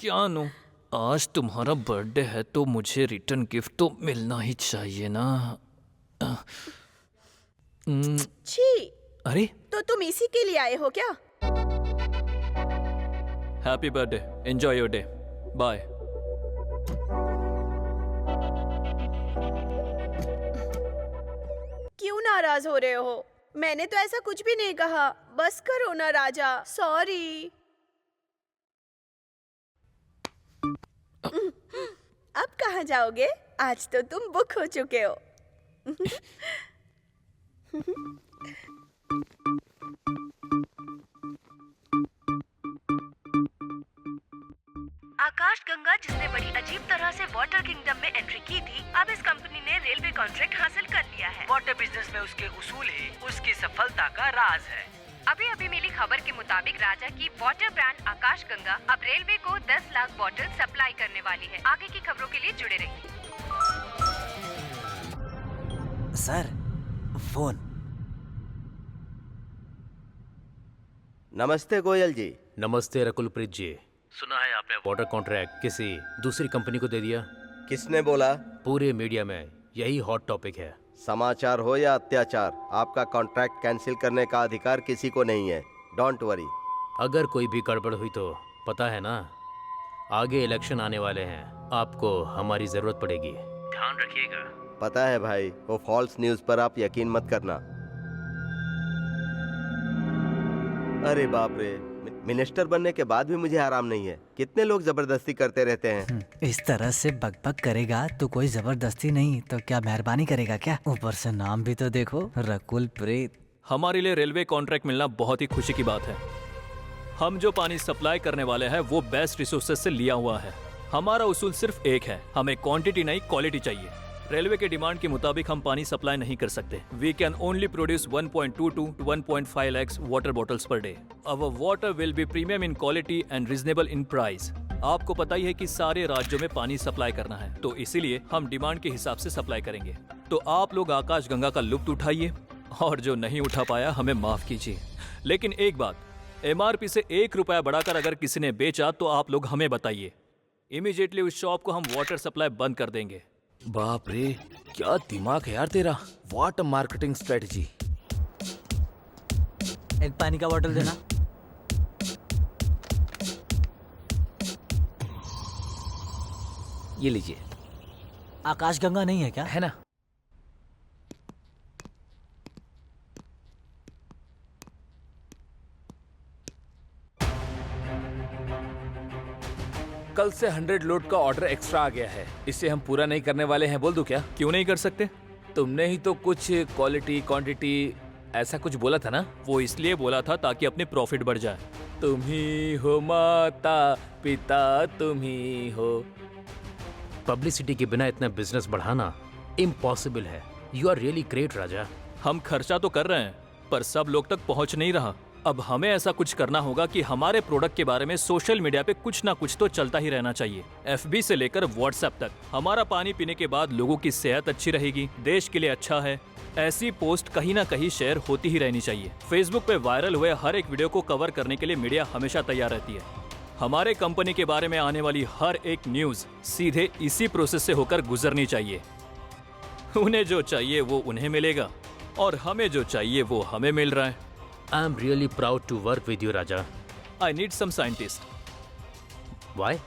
क्या नो, आज तुम्हारा बर्थडे है तो मुझे रिटर्न गिफ्ट तो मिलना ही चाहिए ना। छी, अरे तो तुम इसी के लिए आए हो क्या? Happy birthday, enjoy your day, bye. क्यों नाराज हो रहे हो? मैंने तो ऐसा कुछ भी नहीं कहा। बस करो ना राजा, सॉरी। अब कहाँ जाओगे? आज तो तुम बुक हो चुके हो। आकाशगंगा, जिसने बड़ी अजीब तरह से वाटर किंगडम में एंट्री की थी, अब इस कंपनी ने रेलवे कॉन्ट्रैक्ट हासिल कर लिया है। वाटर बिजनेस में उसके उसूल ही उसकी सफलता का राज है। अभी अभी मिली खबर के मुताबिक राजा की वाटर ब्रांड आकाशगंगा अब रेलवे को 10 लाख बॉटल सप्लाई करने वाली है। आगे की खबरों के लिए जुड़े रहिए। Sir, phone. नमस्ते गोयल जी। नमस्ते रकुलप्रीत जी। सुना है आपने वाटर कॉन्ट्रैक्ट किसी दूसरी कंपनी को दे दिया? किसने बोला? पूरे मीडिया में यही हॉट टॉपिक है। समाचार हो या अत्याचार, आपका कॉन्ट्रैक्ट कैंसिल करने का अधिकार किसी को नहीं है। Don't worry. अगर कोई भी गड़बड़ हुई तो पता है ना, आगे इलेक्शन आने वाले हैं, आपको हमारी जरूरत पड़ेगी, ध्यान रखिएगा। पता है भाई, वो फॉल्स न्यूज पर आप यकीन मत करना। अरे बाप रे, मिनिस्टर बनने के बाद भी मुझे आराम नहीं है। कितने लोग जबरदस्ती करते रहते हैं। इस तरह से बकबक करेगा तो कोई जबरदस्ती नहीं तो क्या मेहरबानी करेगा क्या? ऊपर से नाम भी तो देखो, रकुलप्रीत। हमारे लिए रेलवे कॉन्ट्रैक्ट मिलना बहुत ही खुशी की बात है। हम जो पानी सप्लाई करने वाले हैं वो बेस्ट रिसोर्सेज से लिया हुआ है। हमारा उसूल सिर्फ एक है, हमें क्वांटिटी नहीं क्वालिटी चाहिए। रेलवे के डिमांड के मुताबिक हम पानी सप्लाई नहीं कर सकते। We can only produce 1.22 to 1.5 lakhs water bottles per day. Our water will be premium in quality and reasonable in price. आपको पता ही है कि सारे राज्यों में पानी सप्लाई करना है, तो इसीलिए हम डिमांड के हिसाब से सप्लाई करेंगे। तो आप लोग आकाशगंगा का लुत्फ उठाइए, और जो नहीं उठा पाया हमें माफ कीजिए। लेकिन एक बात, MRP से 1 रुपया बढ़ाकर अगर किसी ने बेचा तो आप लोग हमें बताइए। इमीडिएटली उस शॉप को हम वाटर सप्लाई बंद कर देंगे। बाप रे, क्या दिमाग है यार तेरा। What a marketing strategy. एक पानी का बोतल देना। ये लीजिए। आकाशगंगा नहीं है क्या? है ना। कल से 100 लोड का ऑर्डर एक्स्ट्रा आ गया है, इसे हम पूरा नहीं करने वाले हैं। बोल दूं क्या? क्यों नहीं कर सकते? तुमने ही तो कुछ क्वालिटी क्वांटिटी ऐसा कुछ बोला था ना। वो इसलिए बोला था ताकि अपने प्रॉफिट बढ़ जाए। तुम ही हो माता पिता, तुम ही हो। पब्लिसिटी के बिना इतना बिजनेस बढ़ाना इम्पॉसिबल है। यू आर रियली ग्रेट राजा। हम खर्चा तो कर रहे हैं पर सब लोग तक पहुंच नहीं रहा। अब हमें ऐसा कुछ करना होगा कि हमारे प्रोडक्ट के बारे में सोशल मीडिया पे कुछ ना कुछ तो चलता ही रहना चाहिए। FB से लेकर WhatsApp तक। हमारा पानी पीने के बाद लोगों की सेहत अच्छी रहेगी, देश के लिए अच्छा है, ऐसी पोस्ट कहीं ना कहीं शेयर होती ही रहनी चाहिए। फेसबुक पे वायरल हुए हर एक वीडियो को कवर करने के लिए मीडिया हमेशा तैयार रहती है। हमारे कंपनी के बारे में आने वाली हर एक न्यूज सीधे इसी प्रोसेस से होकर गुजरनी चाहिए। उन्हें जो चाहिए वो उन्हें मिलेगा और हमें जो चाहिए वो हमें मिल रहा है। I am really proud to work with you Raja. I need some scientist. Why?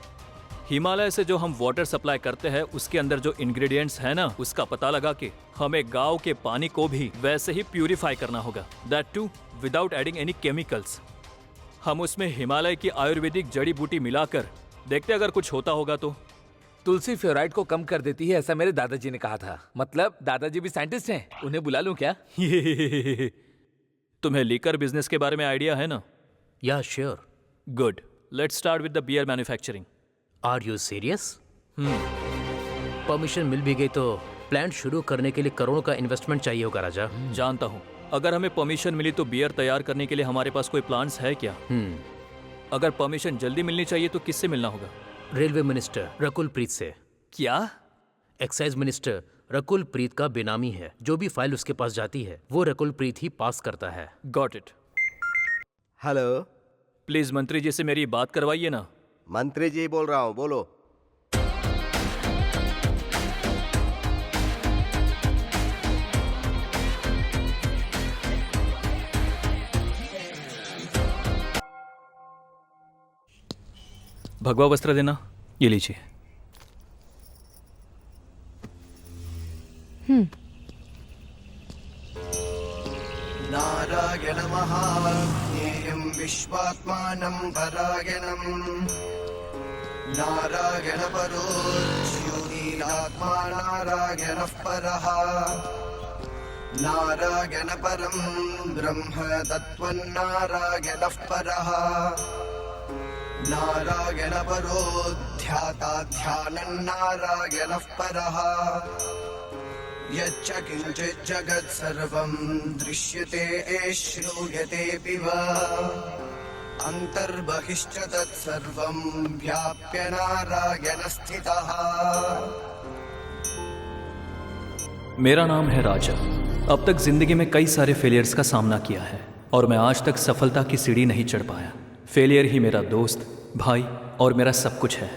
Himalaya से जो हम वाटर सप्लाई करते हैं उसके अंदर जो इंग्रेडिएंट्स है ना, उसका पता लगा के हमें गांव के पानी को भी वैसे ही प्यूरिफाई करना होगा, that too without adding any chemicals. हम उसमें हिमालय की आयुर्वेदिक जड़ी बूटी मिलाकर देखते अगर कुछ होता होगा तो। तुलसी फ्लोराइड को कम कर देती है, ऐसा मेरे दादाजी ने कहा था। मतलब दादाजी भी साइंटिस्ट हैं, उन्हें बुला लूं क्या? तुम्हें लीकर बिजनेस के बारे में आइडिया है ना? या sure. Good, let's start with the beer manufacturing. Are you serious? Permission मिल भी गई तो प्लांट शुरू करने के लिए करोड़ों का इन्वेस्टमेंट चाहिए होगा राजा। जानता हूँ। अगर हमें परमिशन मिली तो बियर तैयार करने के लिए हमारे पास कोई प्लान्स है क्या? अगर परमिशन जल्दी मिलनी चाहिए तो किससे मिलना होगा? रेलवे मिनिस्टर रकुलप्रीत से। क्या? एक्साइज मिनिस्टर रकुलप्रीत का बेनामी है। जो भी फाइल उसके पास जाती है वो रकुलप्रीत ही पास करता है। Got it. हेलो। प्लीज मंत्री जी से मेरी बात करवाइए ना। मंत्री जी बोल रहा हूँ, बोलो। भगवा वस्त्र देना, ये लीजिए। नारायण महाज्ञेयं विश्वात्मानं परायणम् नारायण परो ज्योतिरात्मा नारायणः परः नारायण परं ब्रह्म तत्त्वन्नारायणः परः नारायण परो ध्याता ध्यानं नारायणः परः यच्च किञ्चित् जगत् सर्वं दृश्यते श्रूयतेऽपि वा अन्तर्बहिश्च तत्सर्वं व्याप्य नारायणस्थितः। मेरा नाम है राजा। अब तक जिंदगी में कई सारे फेलियर्स का सामना किया है और मैं आज तक सफलता की सीढ़ी नहीं चढ़ पाया। फेलियर ही मेरा दोस्त, भाई और मेरा सब कुछ है।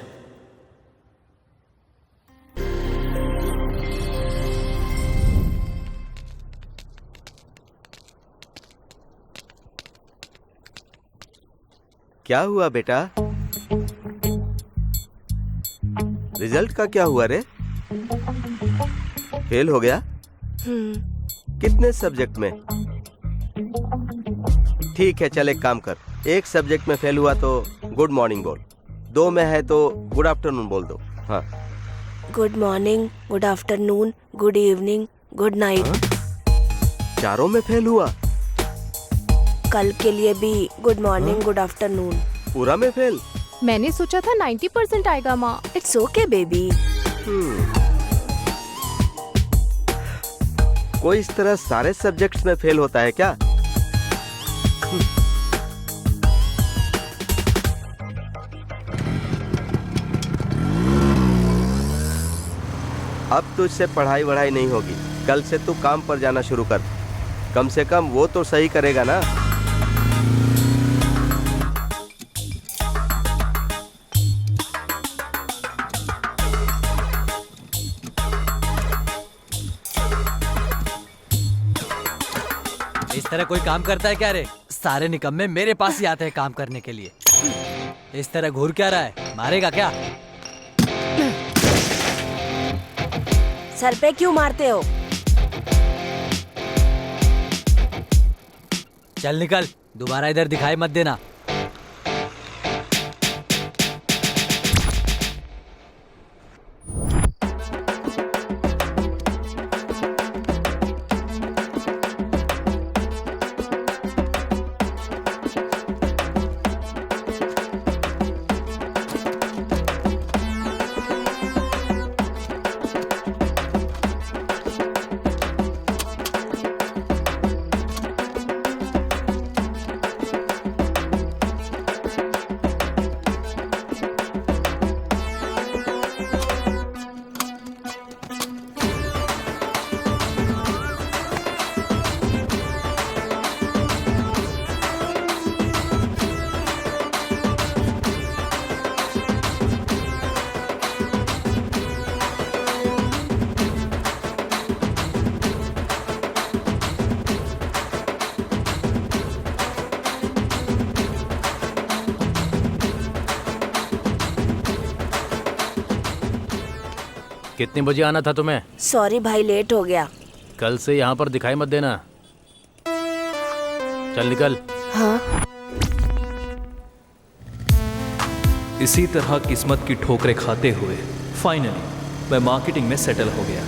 क्या हुआ बेटा? रिजल्ट का क्या हुआ रे? फेल हो गया? कितने सब्जेक्ट में? ठीक है, चल एक काम कर, एक सब्जेक्ट में फेल हुआ तो गुड मॉर्निंग बोल, 2 में है तो गुड आफ्टरनून बोल दो। हाँ, good morning, good afternoon, good evening, good night. 4 में फेल हुआ? कल के लिए भी गुड मॉर्निंग, गुड आफ्टरनून। पूरा में फेल? मैंने सोचा था 90% आएगा माँ। It's okay baby. कोई इस तरह सारे सब्जेक्ट्स में फेल होता है क्या? अब तो इससे पढ़ाई वढ़ाई नहीं होगी। कल से तू काम पर जाना शुरू कर, कम से कम वो तो सही करेगा ना। इस तरह कोई काम करता है क्या रे? सारे निकम्मे मेरे पास ही आते हैं काम करने के लिए। इस तरह घूर क्या रहा है? मारेगा क्या? सर पे क्यों मारते हो? चल निकल, दोबारा इधर दिखाई मत देना। कितने बजे आना था तुम्हें? सॉरी भाई, लेट हो गया। कल से यहाँ पर दिखाई मत देना। चल निकल। हाँ। इसी तरह किस्मत की ठोकरें खाते हुए फाइनली मैं मार्केटिंग में सेटल हो गया।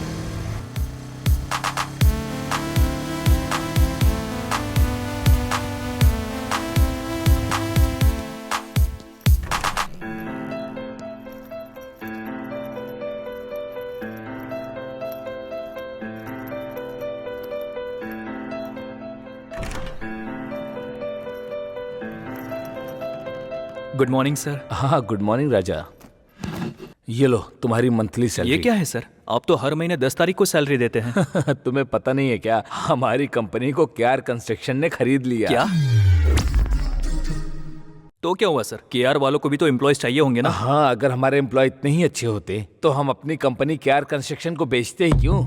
Good morning sir. हाँ, गुड मॉर्निंग राजा। ये लो तुम्हारी मंथली सैलरी। ये क्या है सर? आप तो हर महीने 10 तारीख को सैलरी देते हैं। तुम्हें पता नहीं है क्या? हमारी कंपनी को केआर कंस्ट्रक्शन ने खरीद लिया। क्या? तो क्या हुआ सर, केआर वालों को भी तो एम्प्लॉयज चाहिए होंगे ना। हाँ, अगर हमारे एम्प्लॉय इतने ही अच्छे होते तो हम अपनी कंपनी केआर कंस्ट्रक्शन को बेचते ही क्यों।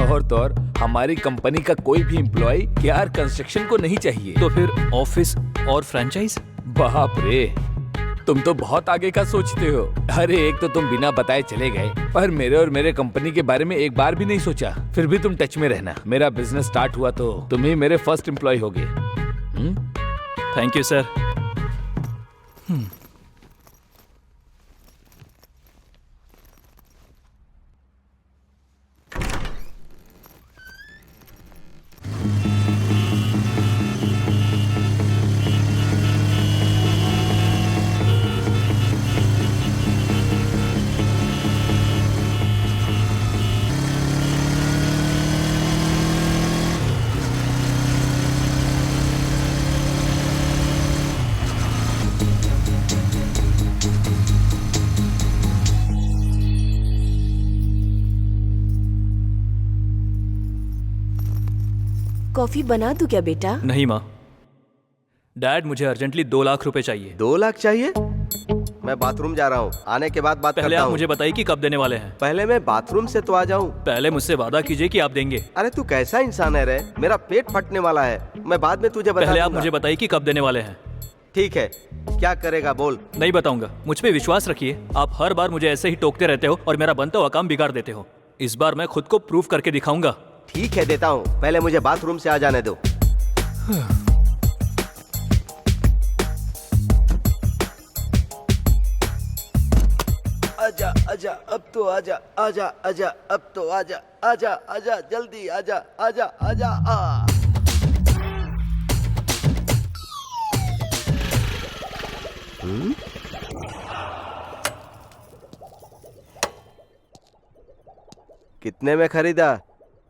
और तो और हमारी कंपनी का कोई भी एम्प्लॉय केआर कंस्ट्रक्शन को नहीं चाहिए। तो फिर ऑफिस और फ्रेंचाइज। बाप रे, तुम तो बहुत आगे का सोचते हो। अरे एक तो तुम बिना बताए चले गए, पर मेरे और मेरे कंपनी के बारे में एक बार भी नहीं सोचा। फिर भी तुम टच में रहना, मेरा बिजनेस स्टार्ट हुआ तो तुम ही मेरे फर्स्ट एम्प्लॉय होगे। Thank you sir. कॉफी बना दूं क्या बेटा? नहीं माँ, डैड मुझे अर्जेंटली 2 लाख रुपए चाहिए। 2 लाख चाहिए? मैं बाथरूम जा रहा हूँ, आने के बाद बात पहले करता आप हूँ। मुझे बताइए कि कब देने वाले हैं। पहले मैं बाथरूम से तो आ जाऊँ। पहले मुझसे वादा कीजिए कि आप देंगे। अरे तू कैसा इंसान है रे, मेरा पेट फटने वाला है। मैं बाद में तुझे बता पहले आप दूंगा। मुझे बताइए कि कब देने वाले हैं। ठीक है, क्या करेगा बोल। नहीं बताऊंगा, मुझ पे विश्वास रखिए। आप हर बार मुझे ऐसे ही टोकते रहते हो और मेरा बनता हुआ काम बिगाड़ देते हो। इस बार मैं खुद को प्रूव करके दिखाऊंगा। ठीक है, देता हूँ, पहले मुझे बाथरूम से आ जाने दो। आजा आजा, अब तो आजा, आजा आजा, अब तो आजा, आजा आजा, जल्दी आजा, आजा आजा। कितने में खरीदा?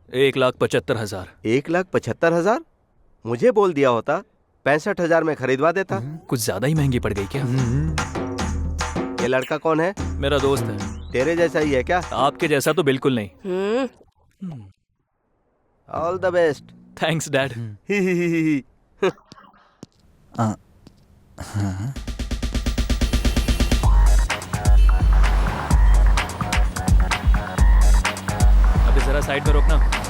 1,75,000। 1,75,000? मुझे बोल दिया होता 65,000 में खरीदवा देता। कुछ ज्यादा ही महंगी पड़ गई क्या? ये लड़का कौन है? मेरा दोस्त है। तेरे जैसा ही है क्या? आपके जैसा तो बिल्कुल नहीं। All the best. Thanks dad. अभी जरा साइड में रोकना।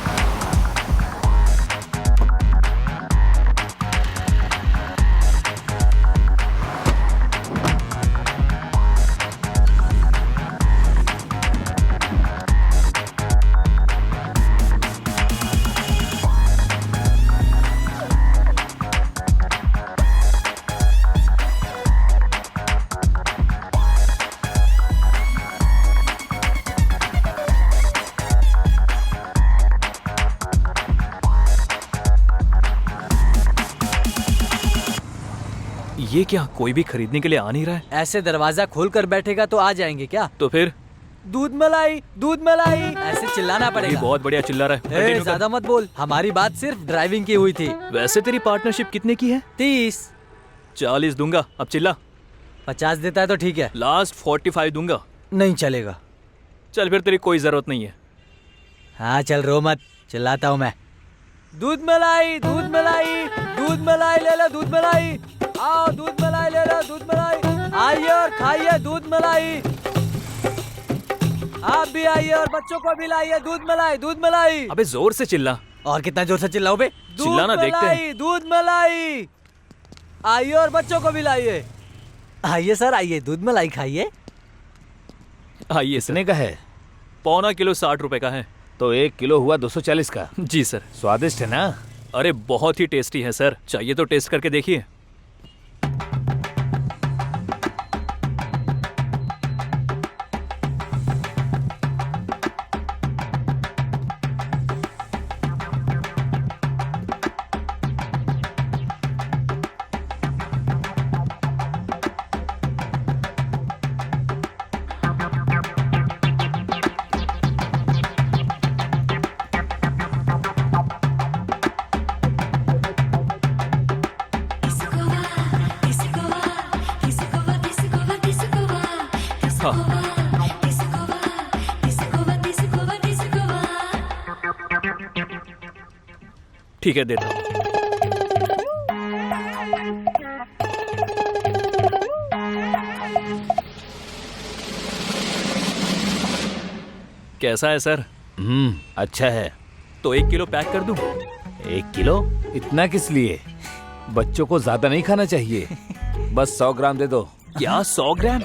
ये क्या, कोई भी खरीदने के लिए आ नहीं रहा है? ऐसे दरवाजा खोल कर बैठेगा तो आ जाएंगे क्या? तो फिर दूध मलाई, दूध मलाई, ऐसे चिल्लाना ये पड़ेगा। बहुत बढ़िया चिल्ला रहा है। Continue कर। ज्यादा मत बोल, हमारी बात सिर्फ ड्राइविंग की हुई थी। वैसे तेरी पार्टनरशिप कितने की है? 30। 40 दूंगा, अब चिल्ला। 50 देता है तो ठीक है। लास्ट 45 दूंगा। नहीं चलेगा। चल फिर, तेरी कोई जरूरत नहीं है। हाँ चल, रो मत, चिल्लाता हूँ मैं। दूध मलाई, दूध मलाई, दूध मलाई ले लो, दूध मलाई। आओ दूध मलाई ले लो, दूध मलाई। आइए और खाइए दूध मलाई। आप भी आइए और बच्चों को भी लाइए दूध मलाई, दूध मलाई। अबे जोर से चिल्ला। और कितना जोर से चिल्लाओ बे? चिल्लाना देखते हैं। दूध मलाई। आइए और बच्चों को भी लाइए। आइए सर, आइए दूध मलाई खाइए। आइए सर। कितने का है? पौना किलो 60 रुपए का है। तो 1 किलो हुआ 240 का। जी सर। स्वादिष्ट है ना? अरे बहुत ही टेस्टी है सर, चाहिए तो टेस्ट करके देखिए। ठीक है, देता हूँ। कैसा है सर? अच्छा है। तो 1 किलो पैक कर दूं? 1 किलो? इतना किस लिए? बच्चों को ज्यादा नहीं खाना चाहिए। बस 100 ग्राम दे दो। क्या 100 ग्राम?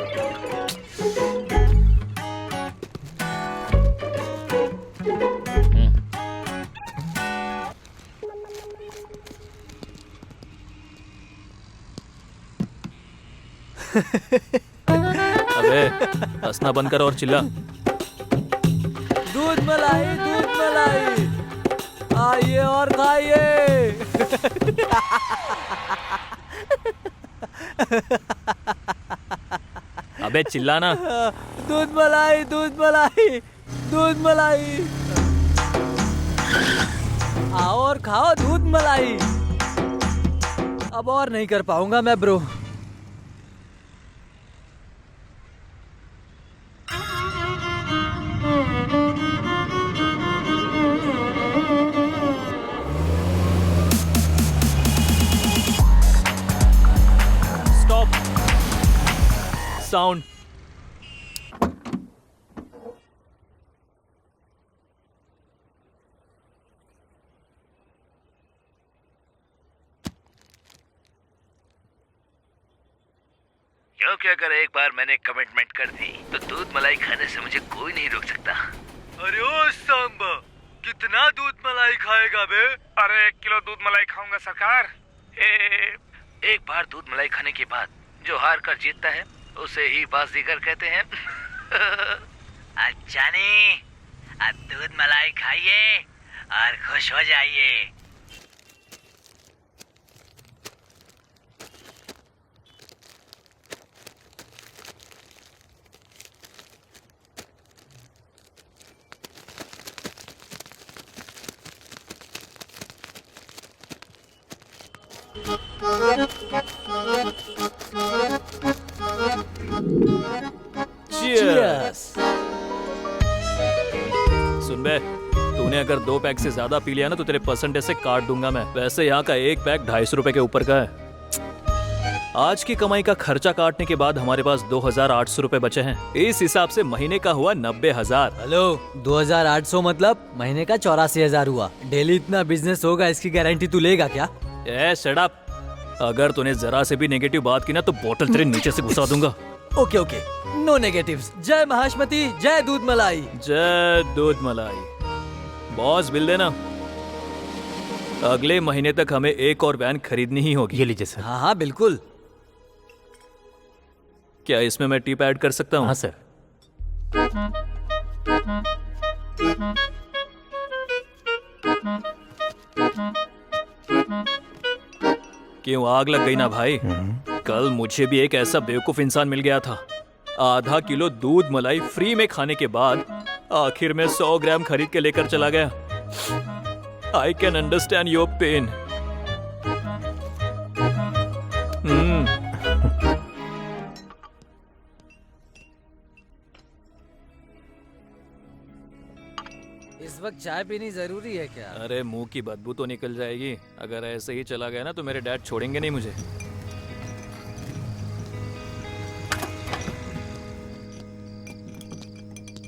अबे हंसना बंद कर और चिल्ला। दूध मलाई आइए और खाइए। अबे चिल्लाना। दूध मलाई आओ और खाओ दूध मलाई। अब और नहीं कर पाऊंगा मैं ब्रो। Stop sound. क्योंकि अगर एक बार मैंने कमिटमेंट कर दी तो दूध मलाई खाने से मुझे कोई नहीं रोक सकता। अरे ओ सांबा, कितना दूध मलाई खाएगा बे? अरे 1 किलो दूध मलाई खाऊंगा सरकार। एक बार दूध मलाई खाने के बाद जो हार कर जीतता है उसे ही बाजीगर कहते हैं। अच्छा नहीं, अब दूध मलाई खाइए और खुश हो जाइए। Cheers! सुन बे, तूने अगर 2 पैक से ज्यादा पी लिया ना तो तेरे परसेंटेज से काट दूंगा मैं। वैसे यहाँ का 1 पैक 250 रुपए के ऊपर का है। आज की कमाई का खर्चा काटने के बाद हमारे पास 2800 रुपए बचे हैं। इस हिसाब से महीने का हुआ 90,000। हेलो, 2800 मतलब महीने का 84,000 हुआ। डेली इतना बिजनेस होगा इसकी गारंटी तू लेगा क्या? ए शट अप। अगर तूने जरा से भी नेगेटिव बात की ना तो बोतल तेरे नीचे से घुसा दूंगा। Okay okay, no negatives. जय महाश्मती, जय दूध मलाई। जय दूध मलाई। बॉस बिल देना। अगले महीने तक हमें एक और वैन खरीदनी ही होगी। ये लीजिए सर। हाँ हाँ बिल्कुल। क्या इसमें मैं टिप ऐड कर सकता हूँ? हाँ सर। क्यों आग लग गई ना भाई? कल मुझे भी एक ऐसा बेवकूफ इंसान मिल गया था। आधा किलो दूध मलाई फ्री में खाने के बाद आखिर में 100 ग्राम खरीद के लेकर चला गया। I can understand your pain. इस वक्त चाय पीनी जरूरी है क्या? अरे मुंह की बदबू तो निकल जाएगी। अगर ऐसे ही चला गया ना तो मेरे डैड छोड़ेंगे नहीं मुझे।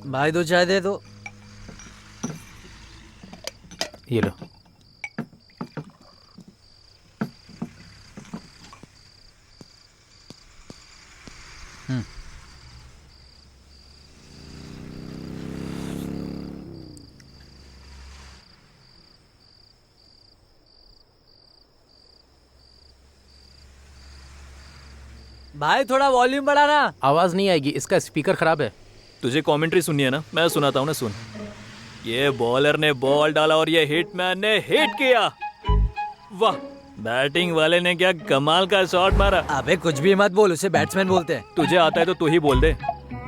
भाई 2 चाय दे दो। ये लो। भाई थोड़ा वॉल्यूम बढ़ाना। आवाज नहीं आएगी, इसका स्पीकर खराब है। तुझे कमेंट्री सुननी है ना? मैं सुनाता हूँ ना, सुन। ये बॉलर ने बॉल डाला और ये हिटमैन ने हिट किया। वाह, बैटिंग वाले ने क्या कमाल का शॉट मारा। अबे कुछ भी मत बोल, उसे बैट्समैन बोलते हैं। तुझे आता है तो तू ही बोल दे।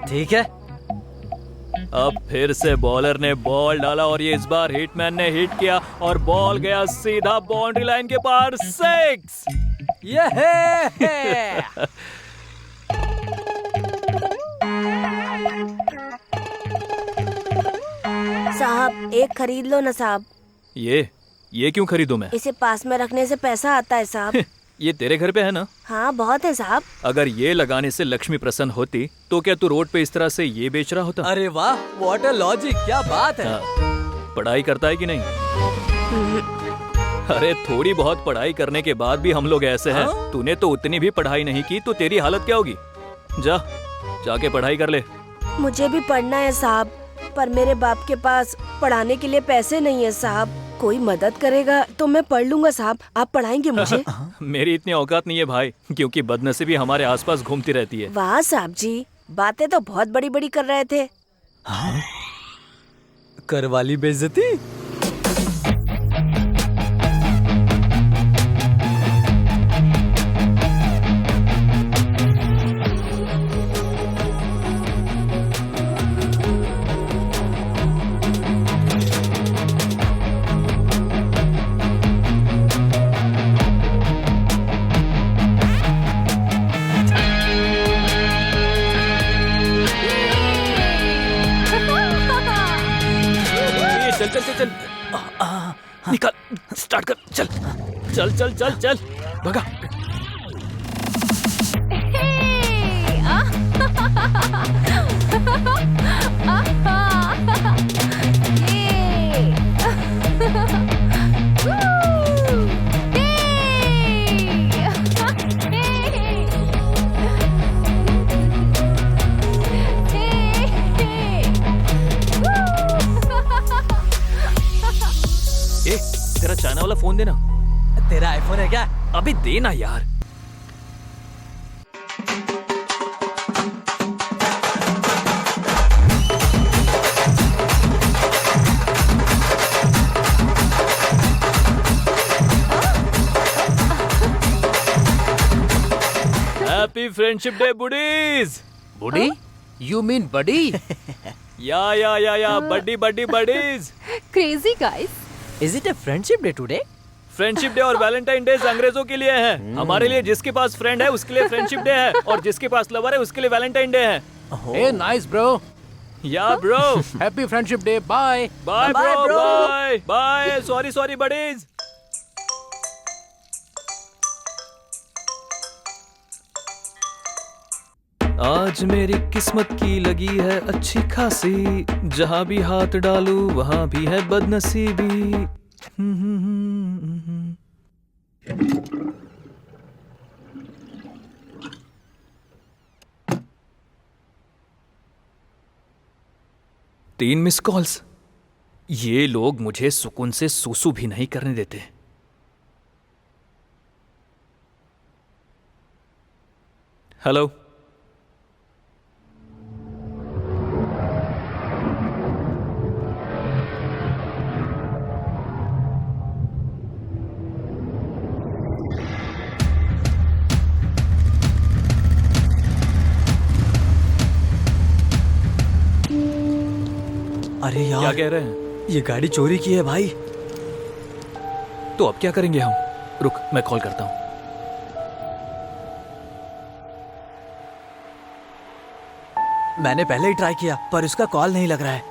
ठीक है। अब फिर से बॉलर ने बॉल डाला और ये इस बार हिटमैन ने हिट किया और बॉल गया सीधा बाउंड्री लाइन के पार। 6। ये साहब एक खरीद लो ना साहब। ये क्यों खरीदूं मैं? इसे पास में रखने से पैसा आता है साहब। ये तेरे घर पे है ना? हाँ बहुत है साहब। अगर ये लगाने से लक्ष्मी प्रसन्न होती तो क्या तू रोड पे इस तरह से ये बेच रहा होता? अरे वाह, व्हाट अ लॉजिक, क्या बात है। पढ़ाई करता है कि नहीं? अरे थोड़ी बहुत पढ़ाई करने के बाद भी हम लोग ऐसे हैं। तूने तो उतनी भी पढ़ाई नहीं की तो तेरी हालत क्या होगी? जाके पढ़ाई कर ले। मुझे भी पढ़ना है साहब, पर मेरे बाप के पास पढ़ाने के लिए पैसे नहीं है साहब। कोई मदद करेगा तो मैं पढ़ लूंगा साहब। आप पढ़ाएंगे मुझे? मेरी इतनी औकात नहीं है भाई, क्योंकि बदनसीबी हमारे आसपास घूमती रहती है। वाह साहब जी, बातें तो बहुत बड़ी बड़ी कर रहे थे। करवाली बेइज्जती। चल निकाल, स्टार्ट कर, चल चल चल चल चल भगा। तेरा चाइना वाला फोन देना। तेरा आईफोन है क्या? अभी देना यार। Happy friendship day buddies. Buddy? You mean buddy? Yeah buddy buddy buddies. Crazy guys. Is it a friendship day today? Friendship day और वैलेंटाइन डे अंग्रेजों के लिए है। हमारे लिए जिसके पास फ्रेंड है उसके लिए फ्रेंडशिप डे है, और जिसके पास लवर है उसके लिए वैलेंटाइन डे है। Hey, nice bro. या ब्रो। Happy friendship day. Bye. Bye bro, bye bye. Sorry buddies. आज मेरी किस्मत की लगी है अच्छी खासी, जहाँ भी हाथ डालूं वहाँ भी है बदनसीबी। तीन मिस कॉल्स। ये लोग मुझे सुकून से सूसू भी नहीं करने देते। हेलो। अरे यार, क्या कह रहे हैं? ये गाड़ी चोरी की है भाई। तो अब क्या करेंगे हम? रुक, मैं कॉल करता हूं। मैंने पहले ही ट्राई किया पर उसका कॉल नहीं लग रहा है।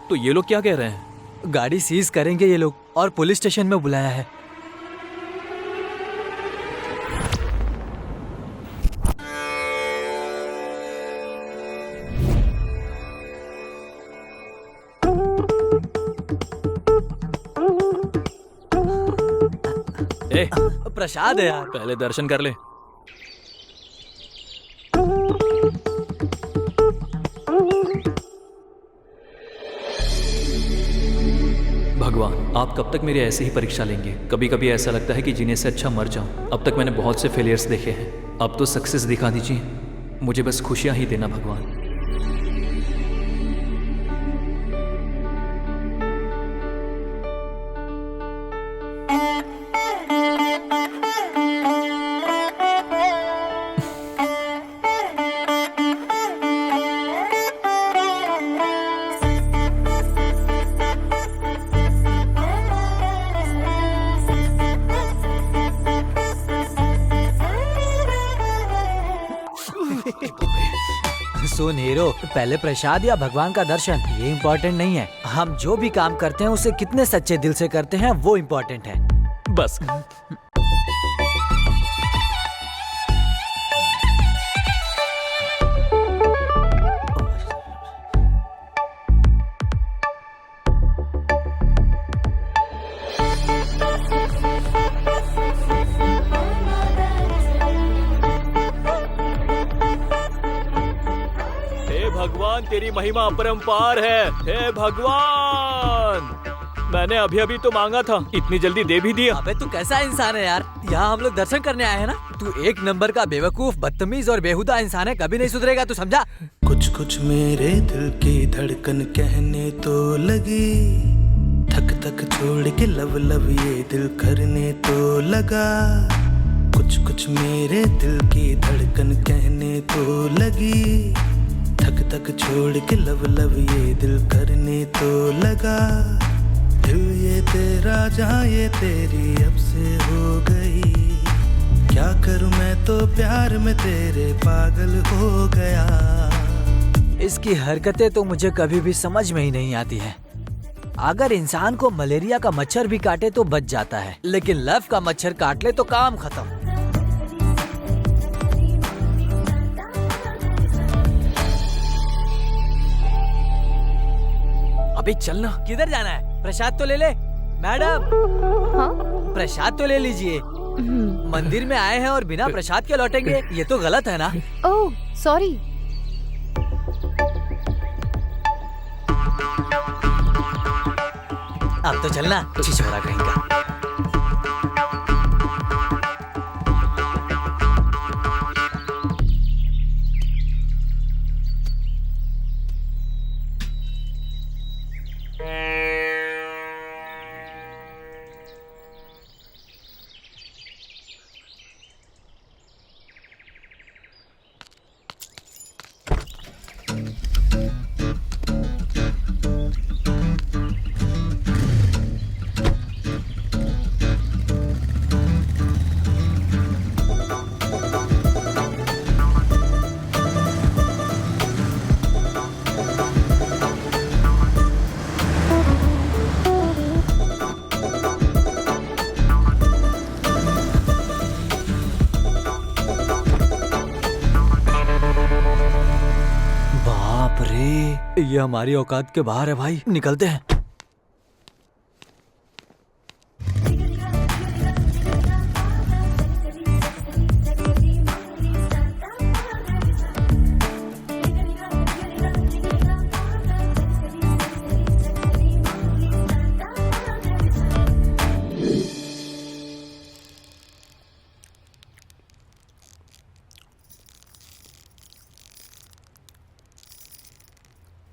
तो ये लोग क्या कह रहे हैं? गाड़ी सीज करेंगे ये लोग और पुलिस स्टेशन में बुलाया है। प्रसाद है यार। पहले दर्शन कर ले। भगवान, आप कब तक मेरी ऐसे ही परीक्षा लेंगे? कभी कभी ऐसा लगता है कि जीने से अच्छा मर जाऊं। अब तक मैंने बहुत से फेलियर्स देखे हैं, अब तो सक्सेस दिखा दीजिए। मुझे बस खुशियां ही देना भगवान। सुन हीरो, पहले प्रसाद या भगवान का दर्शन ये इम्पोर्टेंट नहीं है। हम जो भी काम करते हैं उसे कितने सच्चे दिल से करते हैं वो इम्पोर्टेंट है। बस भगवान तेरी महिमा अपरंपार है। हे भगवान, मैंने अभी अभी तो मांगा था, इतनी जल्दी दे भी दिया। अबे तू कैसा इंसान है यार? यहाँ हम लोग दर्शन करने आए हैं ना। तू एक नंबर का बेवकूफ, बदतमीज और बेहुदा इंसान है, कभी नहीं सुधरेगा, तू समझा? कुछ कुछ मेरे दिल की धड़कन कहने तो लगी, थक थक छोड़ के लव लव ये दिल करने तो लगा। कुछ कुछ मेरे दिल की धड़कन कहने तो लगी, थक थक छोड़ के लव लव ये दिल करने तो लगा। दिल ये तेरा जहाँ ये तेरी अब से हो गई, क्या करूँ मैं तो प्यार में तेरे पागल हो गया। इसकी हरकतें तो मुझे कभी भी समझ में ही नहीं आती है। अगर इंसान को मलेरिया का मच्छर भी काटे तो बच जाता है, लेकिन लव का मच्छर काट ले तो काम खत्म। अबे चलना, किधर जाना है? प्रसाद तो ले ले मैडम। हाँ? प्रसाद तो ले लीजिए। मंदिर में आए हैं और बिना प्रसाद के लौटेंगे, ये तो गलत है ना? Oh sorry. अब तो चलना, छिछोरा कहीं का। ये हमारी औकात के बाहर है भाई, निकलते हैं।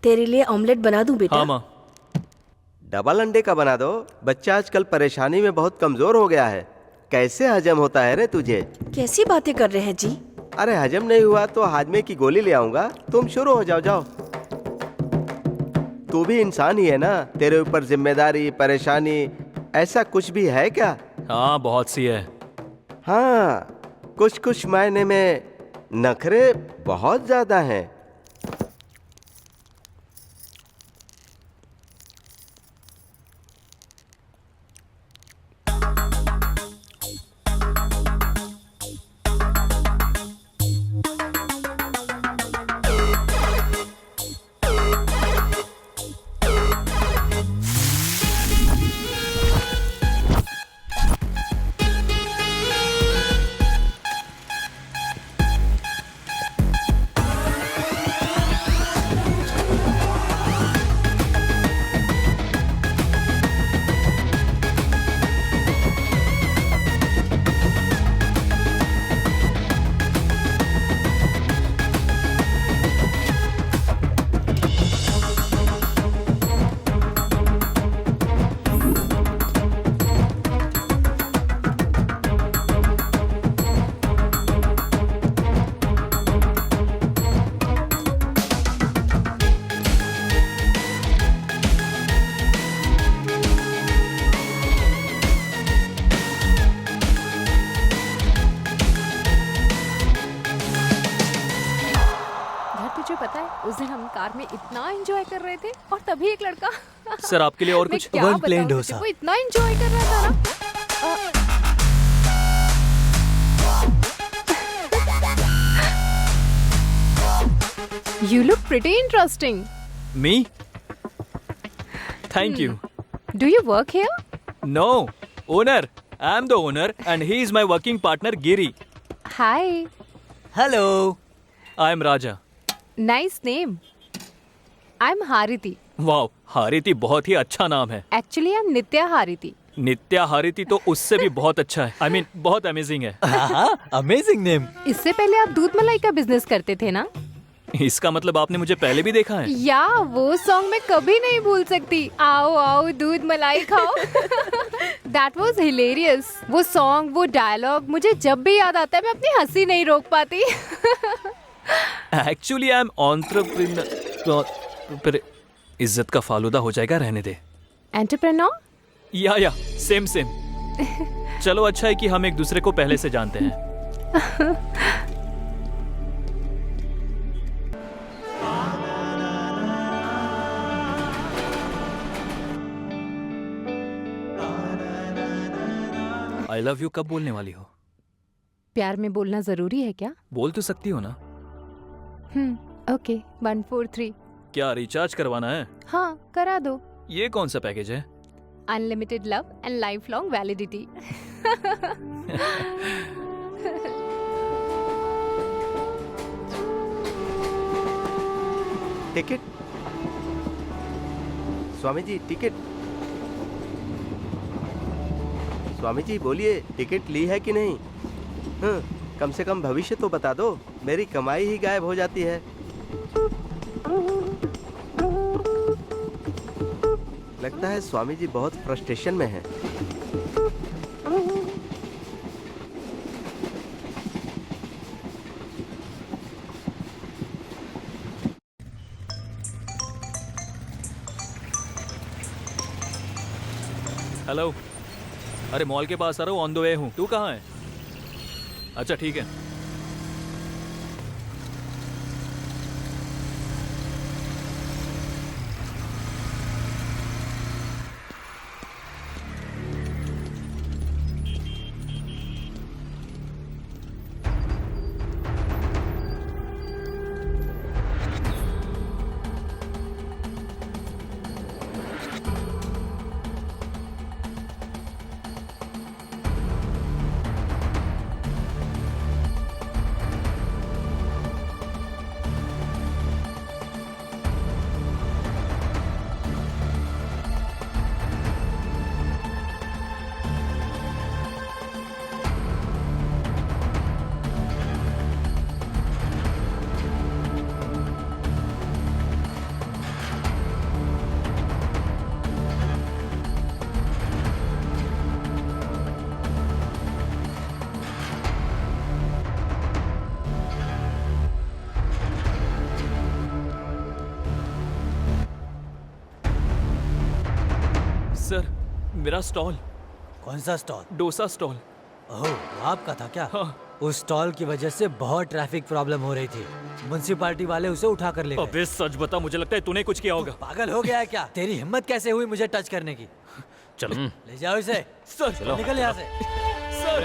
तेरे लिए ऑमलेट बना दूं बेटा? हाँ माँ। डबल अंडे का बना दो। बच्चा आजकल परेशानी में बहुत कमजोर हो गया है। कैसे हजम होता है रे तुझे? कैसी बातें कर रहे हैं जी? अरे हजम नहीं हुआ तो हाजमे की गोली ले आऊंगा, तुम शुरू हो जाओ। जाओ, तू भी इंसान ही है ना, तेरे ऊपर जिम्मेदारी परेशानी ऐसा कुछ भी है क्या? हाँ बहुत सी है। हाँ, कुछ कुछ मायने में नखरे बहुत ज्यादा हैं। उस दिन हम कार में इतना एंजॉय कर रहे थे और तभी एक लड़का सर आपके लिए और मैं कुछ? क्या वन प्लेन बताऊं डोसा। तुझे, वो इतना एंजॉय कर रहा था ना। You look pretty interesting. Me? Thank you. Do you work here? No, owner. I am the owner and he is my working partner Giri. Hi. Hello. I am Raja. Nice name. I am Hariti. वाह, हारिती बहुत ही अच्छा नाम है। Actually I am नित्या हारिती। नित्या हारिती तो उससे भी बहुत अच्छा है। I mean, बहुत अमेजिंग है। Amazing name. इससे पहले आप दूध मलाई का बिजनेस करते थे ना? इसका मतलब आपने मुझे पहले भी देखा है? या वो सॉन्ग मैं कभी नहीं भूल सकती, आओ आओ दूध मलाई खाओ। That was hilarious. वो सॉन्ग, वो डायलॉग मुझे जब भी याद आता है मैं अपनी हंसी नहीं रोक पाती। Actually I am entrepreneur. इज्जत का फालूदा हो जाएगा, रहने दे। एंटरप्रेन्योर? या सेम सेम। चलो अच्छा है कि हम एक दूसरे को पहले से जानते हैं। आई लव यू कब बोलने वाली हो? प्यार में बोलना जरूरी है क्या? बोल तो सकती हो ना। ओके 143। क्या रिचार्ज करवाना है? हाँ करा दो। ये कौन सा पैकेज है? Unlimited love and life long validity. Ticket Swami ji, ticket. Swami ji बोलिए, टिकट ली है कि नहीं? कम से कम भविष्य तो बता दो, मेरी कमाई ही गायब हो जाती है। लगता है स्वामी जी बहुत फ्रस्ट्रेशन में हैं। हेलो, अरे मॉल के पास आ रहा हूँ, ऑन द वे हूँ। तू कहाँ है? अच्छा ठीक है। सर, मेरा स्टॉल। कौन सा स्टॉल? डोसा स्टॉल। ओह, वो आपका था क्या? हाँ। उस स्टॉल की वजह से बहुत ट्रैफिक प्रॉब्लम हो रही थी। म्युनिसिपैलिटी वाले उसे उठा कर ले गए। अबे सच बता, मुझे लगता है तूने कुछ किया होगा। पागल हो गया है क्या? तेरी हिम्मत कैसे हुई मुझे टच करने की? चलो ले जाओ इसे। सर चलो निकल यहाँ से। सर,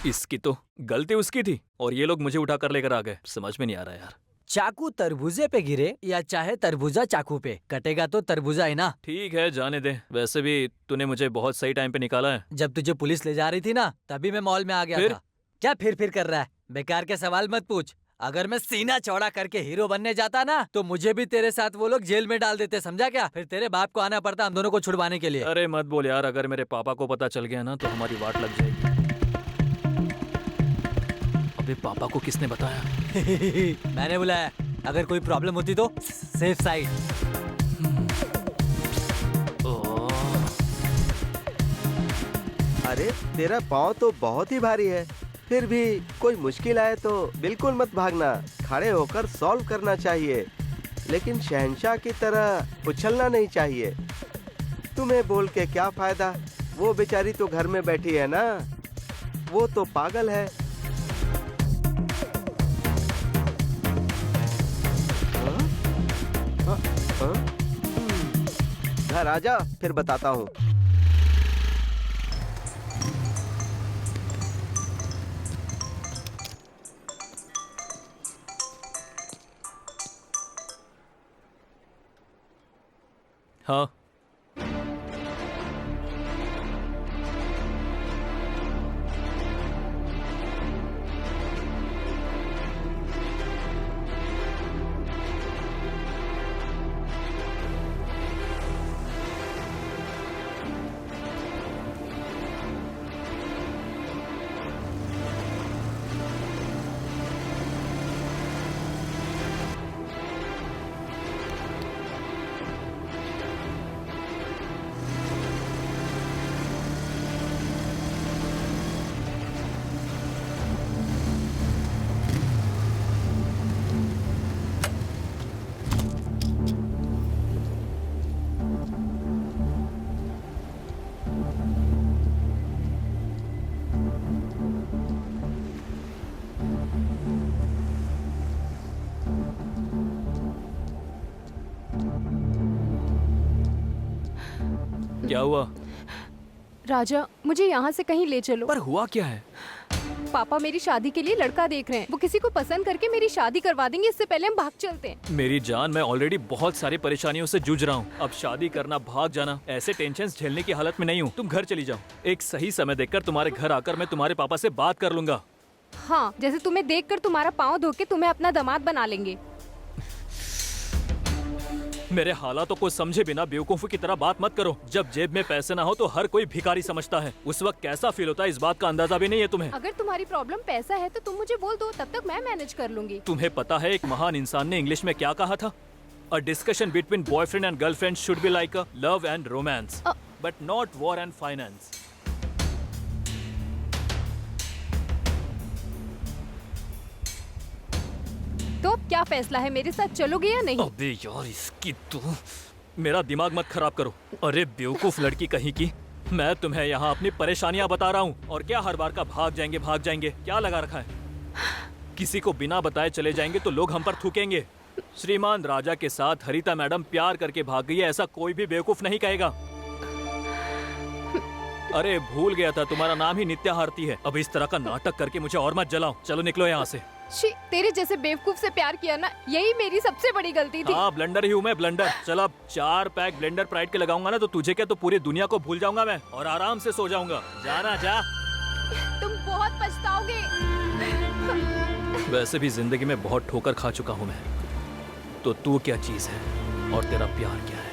इसकी तो गलती उसकी थी और ये लोग मुझे उठा कर लेकर आ गए। समझ में नहीं आ रहा यार। चाकू तरबूजे पे गिरे या चाहे तरबूजा चाकू पे, कटेगा तो तरबूजा ही ना। ठीक है, जाने दे। वैसे भी तूने मुझे बहुत सही टाइम पे निकाला है। जब तुझे पुलिस ले जा रही थी ना, तभी मैं मॉल में आ गया फिर? था। क्या फिर कर रहा है? बेकार के सवाल मत पूछ। अगर मैं सीना चौड़ा करके हीरो बनने जाता ना, तो मुझे भी तेरे साथ वो लोग जेल में डाल देते, समझा क्या? फिर तेरे बाप को आना पड़ता हम दोनों को छुड़वाने के लिए। अरे मत बोल यार, अगर मेरे पापा को पता चल गया ना तो हमारी वाट लग जाएगी। अबे पापा को किसने बताया? मैंने बुलाया। अगर कोई प्रॉब्लम होती तो सेफ साइड। अरे तेरा पाँव तो बहुत ही भारी है, फिर भी कोई मुश्किल आए तो बिल्कुल मत भागना, खड़े होकर सॉल्व करना चाहिए, लेकिन शहंशाह की तरह उछलना नहीं चाहिए। तुम्हें बोल के क्या फायदा? वो बेचारी तो घर में बैठी है ना, वो तो पागल है। घर आजा, फिर बताता हूँ। हाँ, क्या हुआ? राजा, मुझे यहाँ से कहीं ले चलो। पर हुआ क्या है? पापा मेरी शादी के लिए लड़का देख रहे हैं। वो किसी को पसंद करके मेरी शादी करवा देंगे। इससे पहले हम भाग चलते हैं। मेरी जान, मैं ऑलरेडी बहुत सारी परेशानियों से जूझ रहा हूँ। अब शादी करना, भाग जाना, ऐसे टेंशन झेलने की हालत में नहीं हूँ। तुम घर चली जाओ। एक सही समय देखकर तुम्हारे घर आकर मैं तुम्हारे पापा से बात कर लूंगा। हाँ, जैसे तुम्हें देखकर तुम्हारा पाँव धो के तुम्हें अपना दामाद बना लेंगे। मेरे हालातों को समझे बिना बेवकूफी की तरह बात मत करो। जब जेब में पैसे ना हो तो हर कोई भिखारी समझता है। उस वक्त कैसा फील होता है इस बात का अंदाजा भी नहीं है तुम्हें। अगर तुम्हारी प्रॉब्लम पैसा है तो तुम मुझे बोल दो, तब तक मैं मैनेज कर लूंगी। तुम्हें पता है एक महान इंसान ने इंग्लिश में क्या कहा था? A discussion between boyfriend and girlfriend should be like a love and romance, but not war and finance. तो अब क्या फैसला है, मेरे साथ चलोगे या नहीं? अबे यार, इसकी तो मेरा दिमाग मत खराब करो। अरे बेवकूफ लड़की कहीं की, मैं तुम्हें यहाँ अपनी परेशानियाँ बता रहा हूँ और क्या हर बार का भाग जाएंगे क्या लगा रखा है? किसी को बिना बताए चले जाएंगे तो लोग हम पर थूकेंगे। श्रीमान राजा के साथ हरिता मैडम प्यार करके भाग गई है, ऐसा कोई भी बेवकूफ नहीं कहेगा। अरे भूल गया था, तुम्हारा नाम ही नित्या हारती है। अब इस तरह का नाटक करके मुझे और मत जलाओ। चलो निकलो यहाँ से। शी, तेरे जैसे बेवकूफ से प्यार किया ना, यही मेरी सबसे बड़ी गलती थी। हाँ, ब्लंडर ही हूँ मैं, ब्लंडर। चल अब 4 पैक ब्लेंडर प्राइड के लगाऊंगा ना तो तुझे क्या, तो पूरी दुनिया को भूल जाऊंगा मैं और आराम से सो जाऊंगा। जाना जा। तुम बहुत पछताओगे। वैसे भी जिंदगी में बहुत ठोकर खा चुका हूँ मैं, तो तू क्या चीज है और तेरा प्यार क्या है?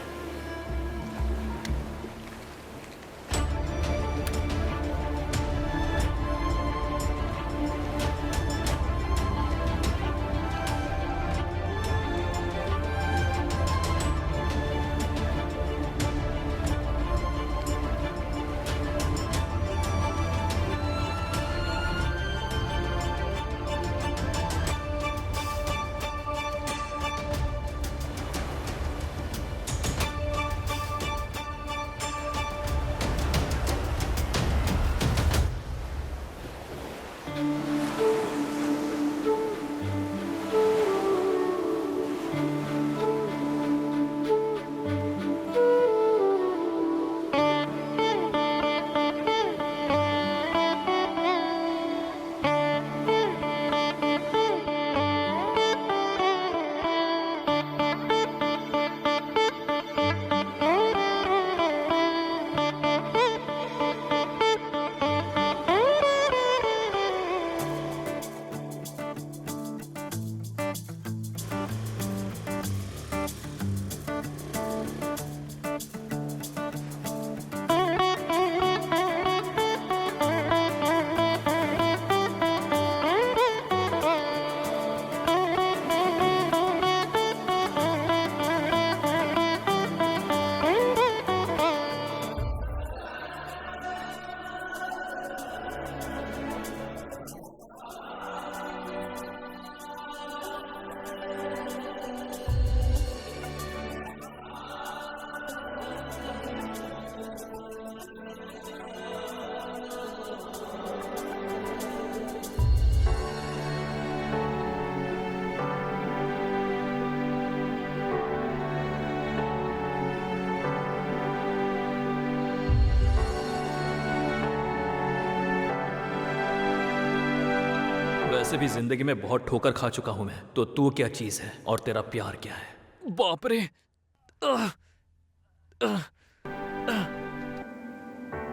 वैसे भी जिंदगी में बहुत ठोकर खा चुका हूं मैं, तो तू क्या चीज है और तेरा प्यार क्या है? बाप रे।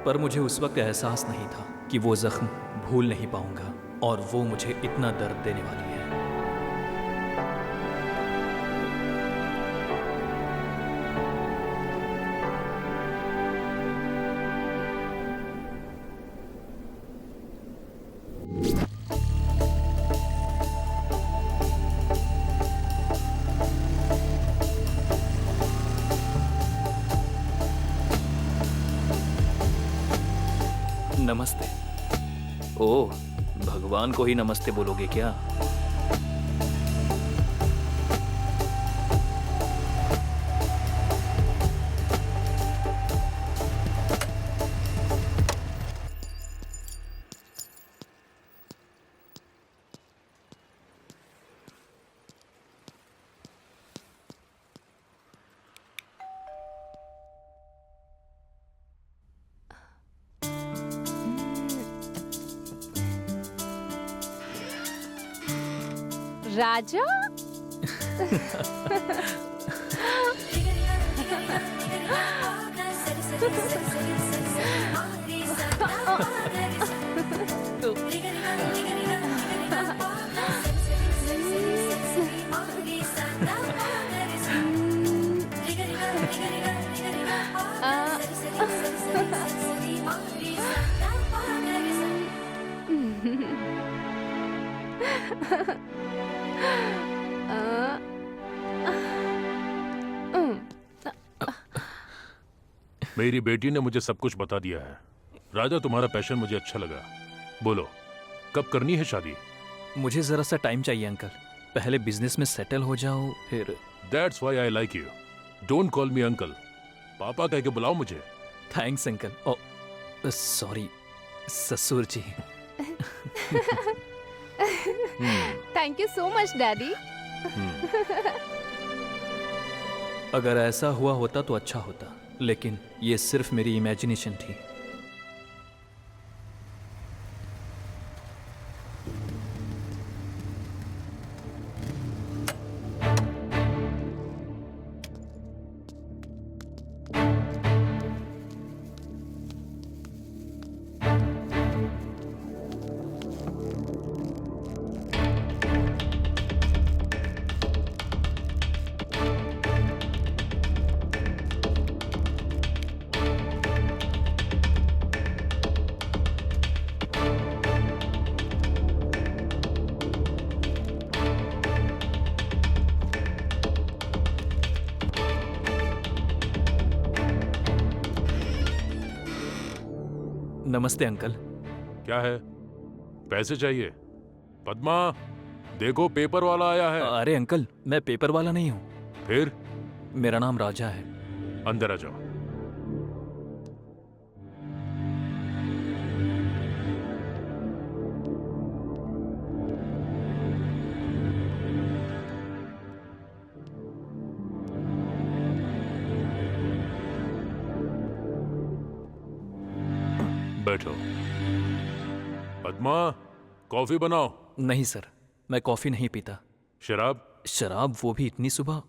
पर मुझे उस वक्त एहसास नहीं था कि वो जख्म भूल नहीं पाऊंगा और वो मुझे इतना दर्द देने वाली है। नमस्ते। ओह, भगवान को ही नमस्ते बोलोगे क्या? राजा? मेरी बेटी ने मुझे सब कुछ बता दिया है। राजा, तुम्हारा पैशन मुझे अच्छा लगा। बोलो, कब करनी है शादी? मुझे जरा सा टाइम चाहिए अंकल। पहले बिजनेस में सेटल हो जाओ, फिर। That's why I like you. Don't call me uncle. पापा कह के बुलाओ मुझे। Thanks uncle. ओ सॉरी ससुर जी। Thank you so much daddy. अगर ऐसा हुआ होता तो अच्छा होता, लेकिन ये सिर्फ मेरी इमेजिनेशन थी। नमस्ते अंकल। क्या है? पैसे चाहिए? पद्मा, देखो पेपर वाला आया है। अरे अंकल, मैं पेपर वाला नहीं हूँ। फिर? मेरा नाम राजा है। अंदर आ जाओ। बैठो। पद्मा, कॉफी बनाओ। नहीं सर, मैं कॉफी नहीं पीता। शराब? शराब, वो भी इतनी सुबह,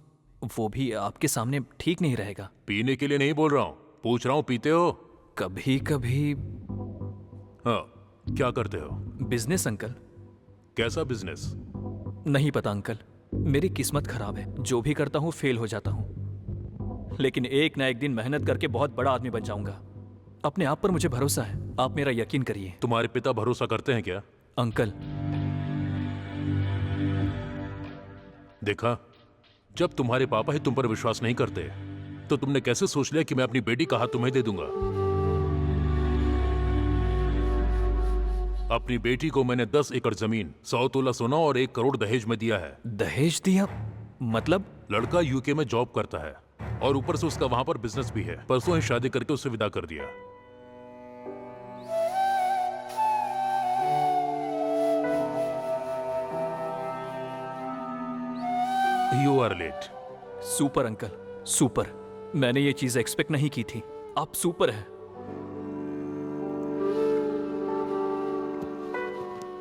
वो भी आपके सामने ठीक नहीं रहेगा। पीने के लिए नहीं बोल रहा हूँ, पूछ रहा हूँ पीते हो? कभी कभी। हाँ, क्या करते हो? Business uncle. कैसा बिजनेस? नहीं पता अंकल, मेरी किस्मत खराब है। जो भी करता हूँ फेल हो जाता हूँ, लेकिन एक ना एक दिन मेहनत करके बहुत बड़ा आदमी बन जाऊंगा। अपने आप पर मुझे भरोसा है, आप मेरा यकीन करिए। तुम्हारे पिता भरोसा करते हैं क्या? अंकल, देखा, जब तुम्हारे पापा ही तुम पर विश्वास नहीं करते तो तुमने कैसे सोच लिया कि मैं अपनी बेटी का हाथ तुम्हें दे दूंगा? अपनी बेटी को मैंने 10 एकड़ जमीन, 100 तोला सोना और 1 करोड़ दहेज में दिया है। दहेज दिया? मतलब? लड़का यूके में जॉब करता है और ऊपर से उसका वहां पर बिजनेस भी है। परसों ही शादी करके उसे विदा कर दिया। You are late. Super uncle, super. मैंने ये चीज एक्सपेक्ट नहीं की थी। आप सुपर हैं।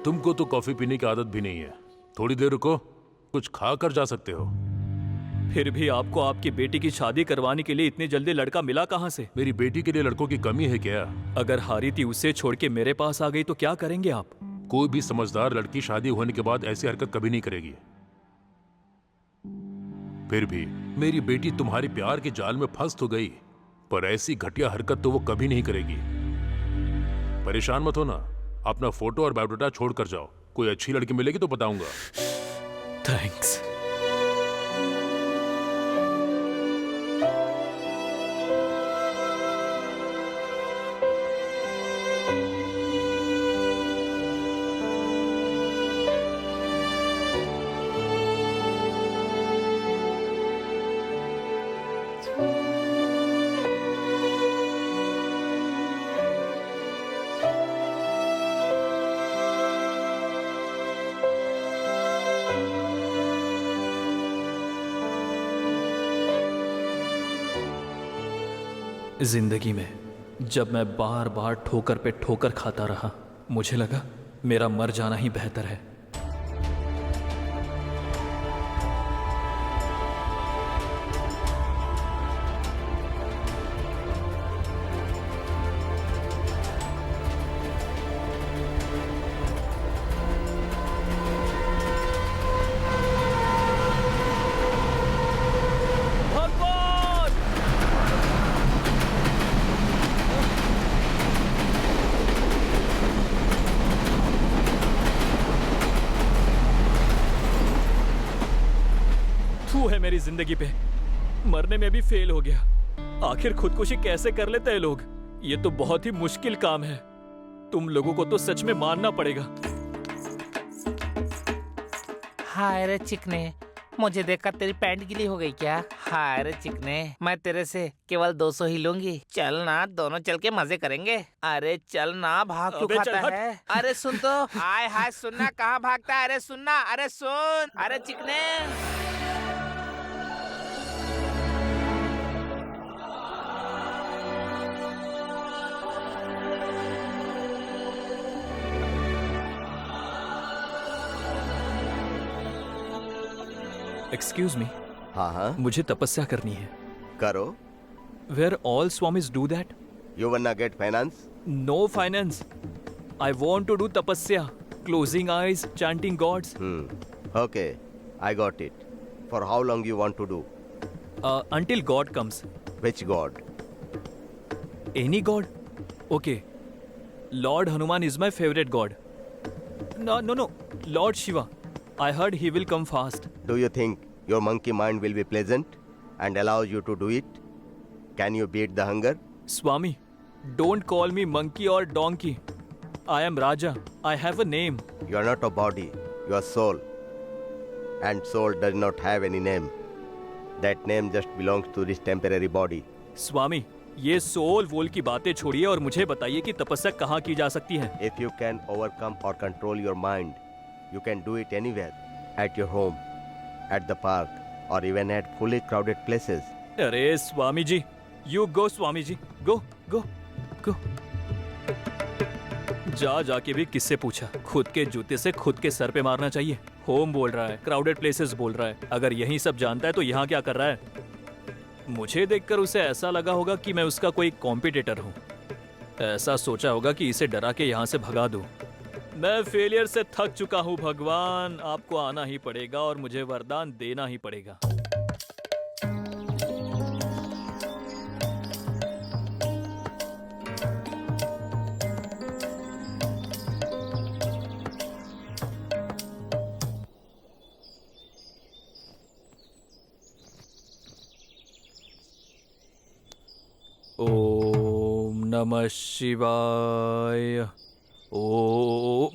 तुमको तो कॉफी पीने की आदत भी नहीं है। थोड़ी देर रुको, कुछ खा कर जा सकते हो। फिर भी आपको आपकी बेटी की शादी करवाने के लिए इतनी जल्दी लड़का मिला कहाँ से? मेरी बेटी के लिए लड़कों की कमी है क्या? अगर हारीती उसे छोड़ के मेरे पास आ गई तो क्या करेंगे आप? कोई भी समझदार लड़की शादी होने के बाद ऐसी हरकत कभी नहीं करेगी। फिर भी मेरी बेटी तुम्हारे प्यार के जाल में फंस तो गई, पर ऐसी घटिया हरकत तो वो कभी नहीं करेगी। परेशान मत हो ना, अपना फोटो और बायोडाटा छोड़ कर जाओ। कोई अच्छी लड़की मिलेगी तो बताऊंगा। थैंक्स। जिंदगी में जब मैं बार बार ठोकर पे ठोकर खाता रहा, मुझे लगा मेरा मर जाना ही बेहतर है। मेरी जिंदगी पे। मरने में भी फेल हो गया। आखिर खुदकुशी कैसे कर लेते हैं लोग? ये तो बहुत ही मुश्किल काम है। तुम लोगों को तो सच में मानना पड़ेगा। हाय रे चिकने, मुझे देखकर तेरी पैंट गीली हो गई क्या? हाय रे चिकने, मैं तेरे से केवल 200 ही लूंगी। चल ना, दोनों चल के मजे करेंगे। अरे चल ना, भाग क्यों खाता है? अरे सुन तो, हाय हाय सुनना, कहाँ भागता है? अरे सुनना, अरे सुन, अरे चिकने। Excuse me. हाँ हाँ, मुझे तपस्या करनी है। करो। Where all swamis do that? You wanna get finance? No finance. I want to do tapasya. Closing eyes, chanting gods. Okay, I got it. For how long you want to do? Until God comes. Which god? Any god? Okay. Lord Hanuman is my favorite god. No. Lord Shiva. I heard he will come fast. Do you think your monkey mind will be pleasant and allows you to do it? Can you beat the hunger? Swami, don't call me monkey or donkey. I am Raja. I have a name. You are not a body, you are soul. And soul does not have any name. That name just belongs to this temporary body. Swami, ये soul वोल की बातें छोड़िए और मुझे बताइए कि तपस्या कहाँ की जा सकती है? If you can overcome or control your mind, you can do it anywhere. At your home, at the park, or even at fully crowded places. अरे Swami ji, you go Swami ji, go. जाके भी किससे पूछा? खुद के जूते से खुद के सर पे मारना चाहिए। होम बोल रहा है, क्राउडेड प्लेसेस बोल रहा है। अगर यही सब जानता है तो यहाँ क्या कर रहा है? मुझे देखकर उसे ऐसा लगा होगा कि मैं उसका कोई कॉम्पिटिटर हूँ। ऐसा सोचा होगा कि इसे डरा के यहाँ से भगा दूँ। मैं फेलियर से थक चुका हूँ भगवान। आपको आना ही पड़ेगा और मुझे वरदान देना ही पड़ेगा। ओम नमः शिवाय। ओम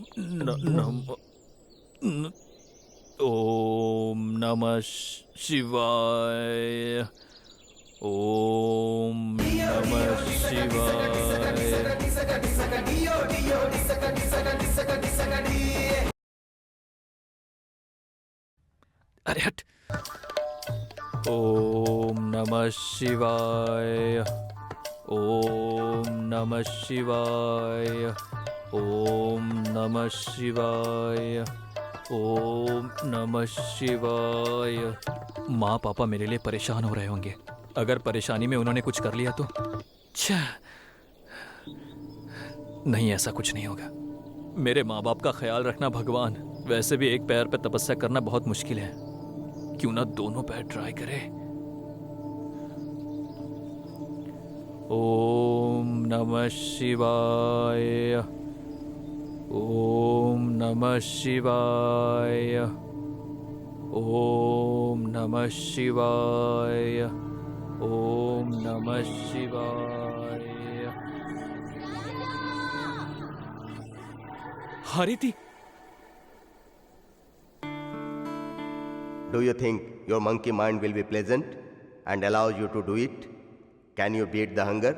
नमः शिवाय। ओम नमः शिवाय। अरे हट। ओम नमः शिवाय। ओम नमः शिवाय। ओम नमः शिवाय। ओम नमः शिवाय। माँ पापा मेरे लिए परेशान हो रहे होंगे। अगर परेशानी में उन्होंने कुछ कर लिया तो नहीं, ऐसा कुछ नहीं होगा। मेरे माँ बाप का ख्याल रखना भगवान। वैसे भी एक पैर पर तपस्या करना बहुत मुश्किल है, क्यों ना दोनों पैर ट्राई करें। ओम नमः शिवाय। ओम नमः शिवाय। ओम नमः शिवाय। ओम नमः शिवाय। Hariti, Do you think your monkey mind will be pleasant and allows you to do it? Can you beat the hunger?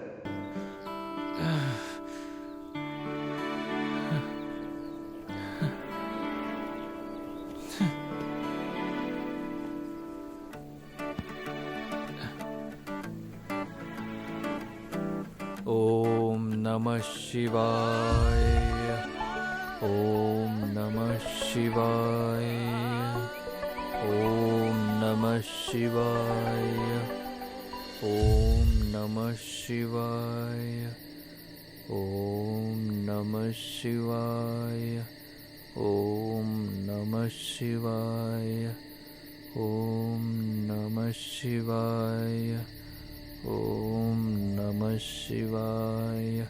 ओम नमः शिवाय। ओम नमः शिवाय। ओम नमः शिवाय। ओम नमः शिवाय। ओम नमः शिवाय। ओम नमः शिवाय। ओम नमः शिवाय। ओम नमः शिवाय।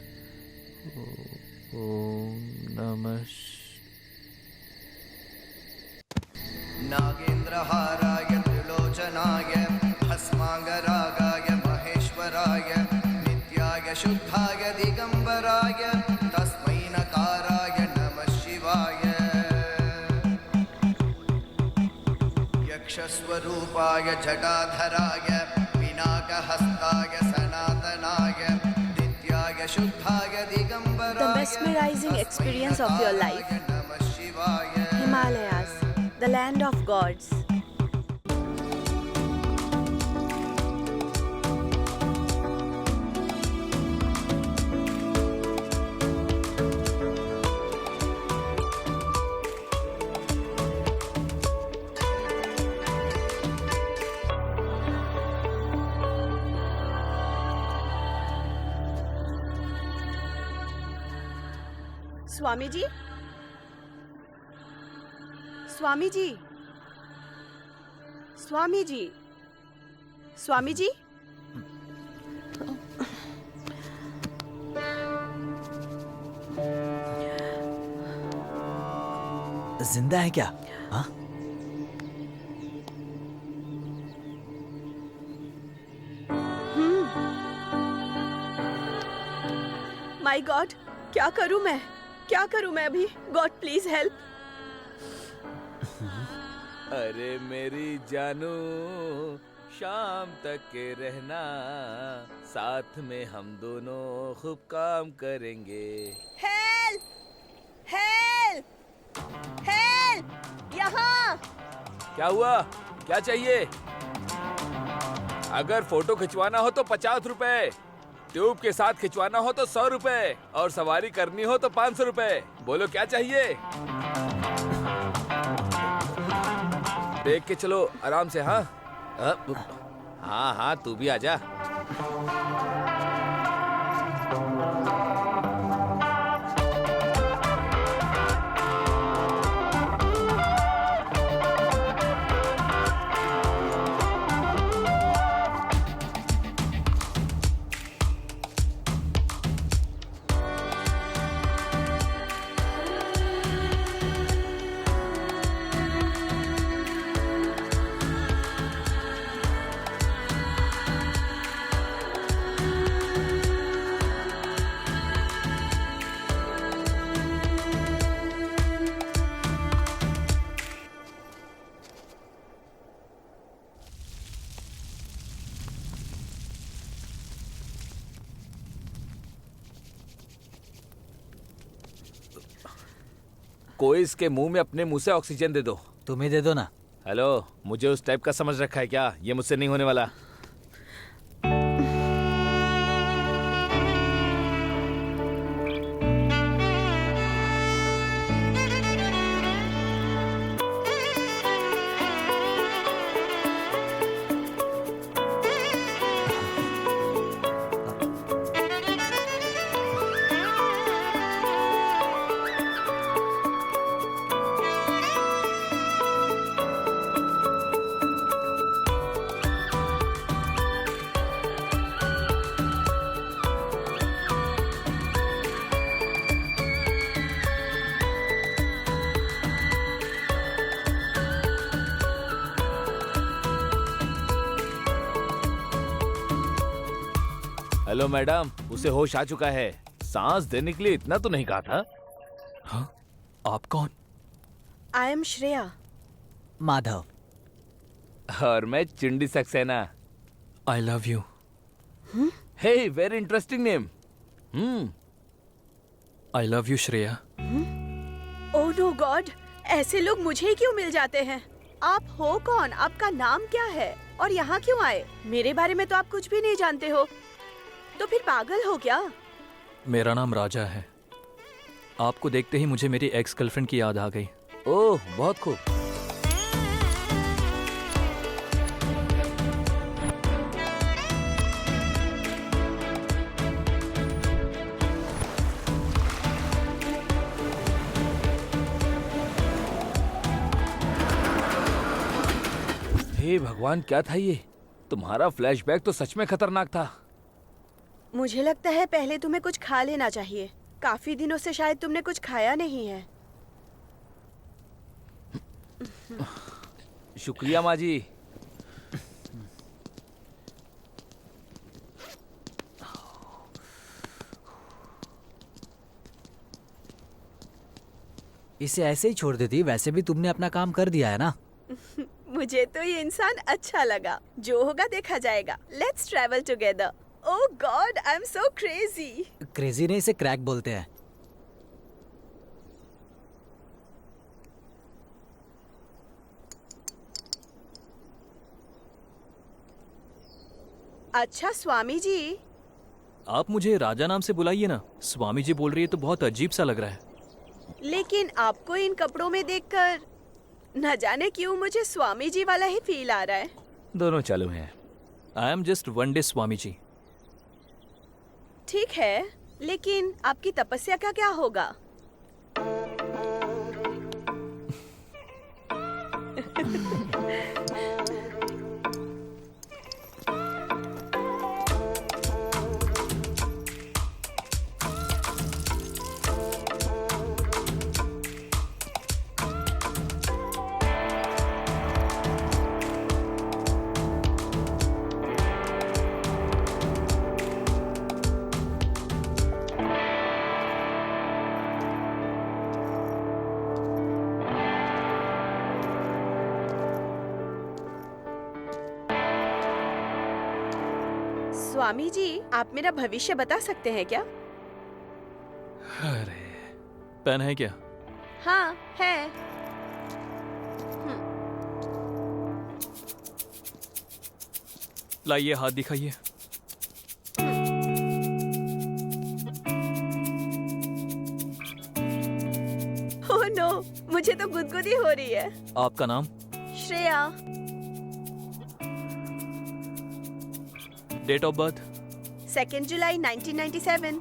ओम नमः नागेन्द्रहाराय त्रिलोचनाय यक्षस्वरूपाय जटाधराय पिनाकहस्ताय सनातनाय नित्याय शुद्धाय दिगंबराय The mesmerizing experience of your life. नमः शिवाय Himalayas, the land of gods. Swami ji, Swami ji, Swami ji, Swami ji. जिंदा है क्या? हाँ? माय गॉड, क्या करूं मैं? क्या करूं मैं अभी? God please help. अरे मेरी जानू, शाम तक के रहना, साथ में हम दोनों खूब काम करेंगे। हेल्प! हेल्प! हेल्प! यहाँ! क्या हुआ? क्या चाहिए? अगर फोटो खिंचवाना हो तो 50 रुपए, ट्यूब के साथ खिंचवाना हो तो 100 रुपए, और सवारी करनी हो तो 500 रुपए। बोलो क्या चाहिए? देख के चलो आराम से। हाँ हाँ हाँ, तू भी आजा। कोई इसके मुंह में अपने मुंह से ऑक्सीजन दे दो। तुम ही दे दो ना। हेलो, मुझे उस टाइप का समझ रखा है क्या? ये मुझसे नहीं होने वाला। हेलो मैडम, उसे होश आ चुका है। सांस देने के लिए इतना तो नहीं कहा था। हाँ, आप कौन? I am Shreya. माधव। और मैं Chindi Saxena. I love you. Hey, very interesting name. I love you Shreya. Oh no god, ऐसे लोग मुझे ही क्यों मिल जाते हैं? आप हो कौन? आपका नाम क्या है? और यहाँ क्यों आए? मेरे बारे में तो आप कुछ भी नहीं जानते हो। तो फिर पागल हो क्या? मेरा नाम राजा है। आपको देखते ही मुझे मेरी एक्स गर्लफ्रेंड की याद आ गई। ओह, बहुत खूब। हे भगवान, क्या था ये? तुम्हारा फ्लैशबैक तो सच में खतरनाक था। मुझे लगता है पहले तुम्हें कुछ खा लेना चाहिए। काफी दिनों से शायद तुमने कुछ खाया नहीं है। शुक्रिया माँ जी। इसे ऐसे ही छोड़ देती, वैसे भी तुमने अपना काम कर दिया है ना। मुझे तो ये इंसान अच्छा लगा। जो होगा देखा जाएगा। Let's travel together. Oh God, I am so crazy. Crazy नहीं, इसे क्रैक बोलते हैं। अच्छा स्वामी जी। आप मुझे राजा नाम से बुलाइए ना। स्वामी जी बोल रही है तो बहुत अजीब सा लग रहा है। लेकिन आपको इन कपड़ों में देखकर न जाने क्यों मुझे स्वामी जी वाला ही फील आ रहा है। दोनों चालू हैं। I am just one day Swami ji. ठीक है, लेकिन आपकी तपस्या का क्या होगा? स्वामी जी, आप मेरा भविष्य बता सकते हैं क्या? अरे, पेन है क्या? हाँ है। लाइए, हाथ दिखाइए। ओह नो, मुझे तो गुदगुदी हो रही है। आपका नाम? श्रेया। Date of birth? 2 जुलाई 1997।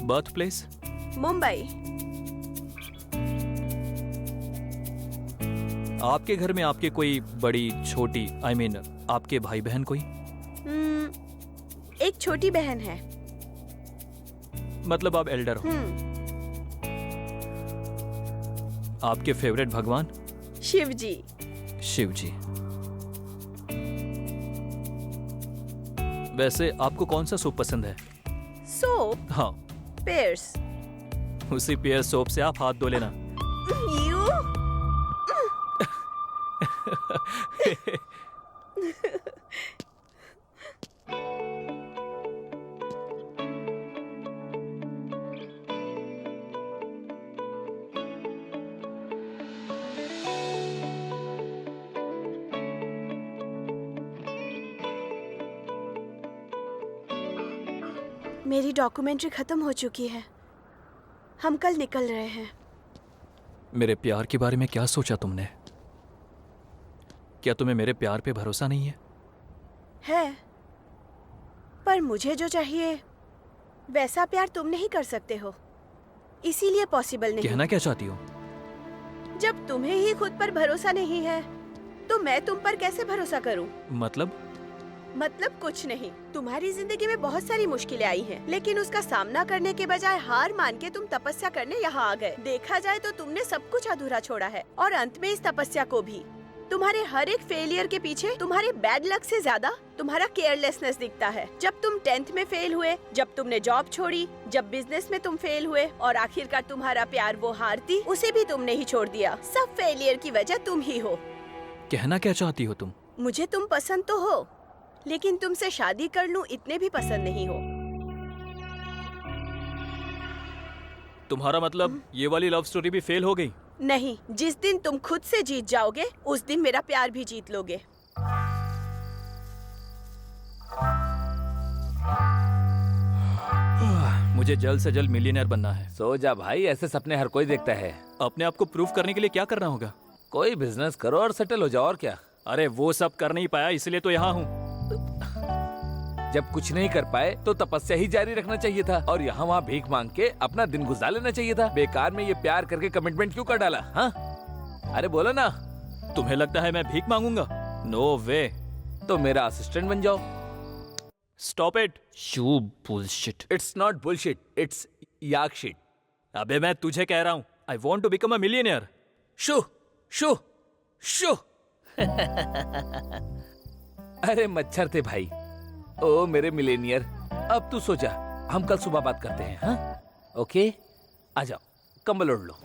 Birth place? मुंबई। आपके घर में आपके कोई बड़ी छोटी I mean, आपके भाई बहन कोई? एक छोटी बहन है। मतलब आप एल्डर हो? आपके फेवरेट भगवान? शिव जी। शिव जी। वैसे आपको कौन सा सूप पसंद है? सोप? हाँ। पेयर्स। उसी पेयर सोप से आप हाथ धो लेना। यू? मेरी डॉक्यूमेंट्री खत्म हो चुकी है। हम कल निकल रहे हैं। मेरे प्यार के बारे में क्या सोचा तुमने? क्या तुम्हें मेरे प्यार पे भरोसा नहीं है? है, पर मुझे जो चाहिए वैसा प्यार तुम नहीं कर सकते हो, इसीलिए पॉसिबल नहीं। कहना क्या चाहती हो? जब तुम्हें ही खुद पर भरोसा नहीं है तो मैं तुम पर कैसे भरोसा करूं? मतलब कुछ नहीं। तुम्हारी जिंदगी में बहुत सारी मुश्किलें आई हैं, लेकिन उसका सामना करने के बजाय हार मान के तुम तपस्या करने यहाँ आ गए। देखा जाए तो तुमने सब कुछ अधूरा छोड़ा है, और अंत में इस तपस्या को भी। तुम्हारे हर एक फेलियर के पीछे तुम्हारे बैड लक से ज्यादा तुम्हारा केयरलेसनेस दिखता है। जब तुम 10th में फेल हुए, जब तुमने जॉब छोड़ी, जब बिजनेस में तुम फेल हुए, और आखिरकार तुम्हारा प्यार वो हारती, उसे भी तुमने ही छोड़ दिया। सब फेलियर की वजह तुम ही हो। कहना क्या चाहती हो तुम? मुझे तुम पसंद तो हो, लेकिन तुमसे शादी कर लूं इतने भी पसंद नहीं हो। तुम्हारा मतलब ये वाली लव स्टोरी भी फेल हो गई? नहीं, जिस दिन तुम खुद से जीत जाओगे उस दिन मेरा प्यार भी जीत लोगे। मुझे जल्द से जल्द मिलियनेयर बनना है। सो जा भाई, ऐसे सपने हर कोई देखता है। अपने आप को प्रूव करने के लिए क्या करना होगा? कोई बिजनेस करो और सेटल हो जाओ, और क्या। अरे वो सब कर नहीं पाया, इसलिए तो यहाँ हूँ। जब कुछ नहीं कर पाए तो तपस्या ही जारी रखना चाहिए था, और यहाँ वहाँ भीख मांग के अपना दिन गुजार लेना चाहिए था। बेकार में ये प्यार करके कमिटमेंट क्यों कर डाला? हाँ, अरे बोलो ना। तुम्हें लगता है मैं भीख मांगूंगा? नो वे। तो मेरा असिस्टेंट बन जाओ। Stop it, you bullshit. It's not bullshit, it's yuck shit. अबे मैं तुझे कह रहा हूँ, I want to become a millionaire. Shoo shoo shoo. अरे मच्छर थे भाई। ओ मेरे मिलेनियर, अब तू सो जा, हम कल सुबह बात करते हैं। हाँ ओके, आ जाओ, कंबल ओढ़ लो।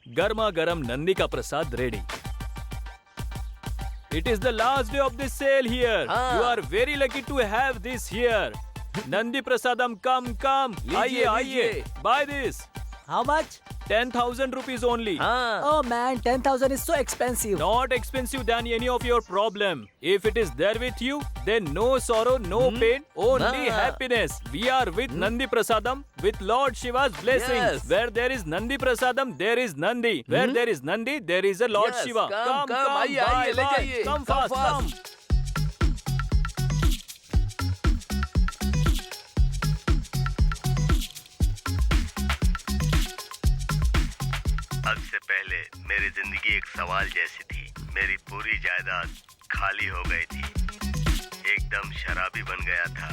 गर्मा गर्म नंदी का प्रसाद ready. It is the last day of this sale here. You are very lucky to have this here. Nandi Prasadam, come. आइए. Buy this. How much? 10,000 rupees only. Oh man, 10,000 is so expensive. Not expensive than any of your problem. If it is there with you, then no sorrow, no pain, only happiness. We are with Nandi Prasadam, with Lord Shiva's blessings. Yes. Where there is Nandi Prasadam, there is Nandi. Where there is Nandi, there is a Lord Yes, Shiva. come, आइए, buy, ले buy. जाइए. Come Come fast, come. आज से पहले मेरी जिंदगी एक सवाल जैसी थी. मेरी पूरी जायदाद खाली हो गई थी. एकदम शराबी बन गया था.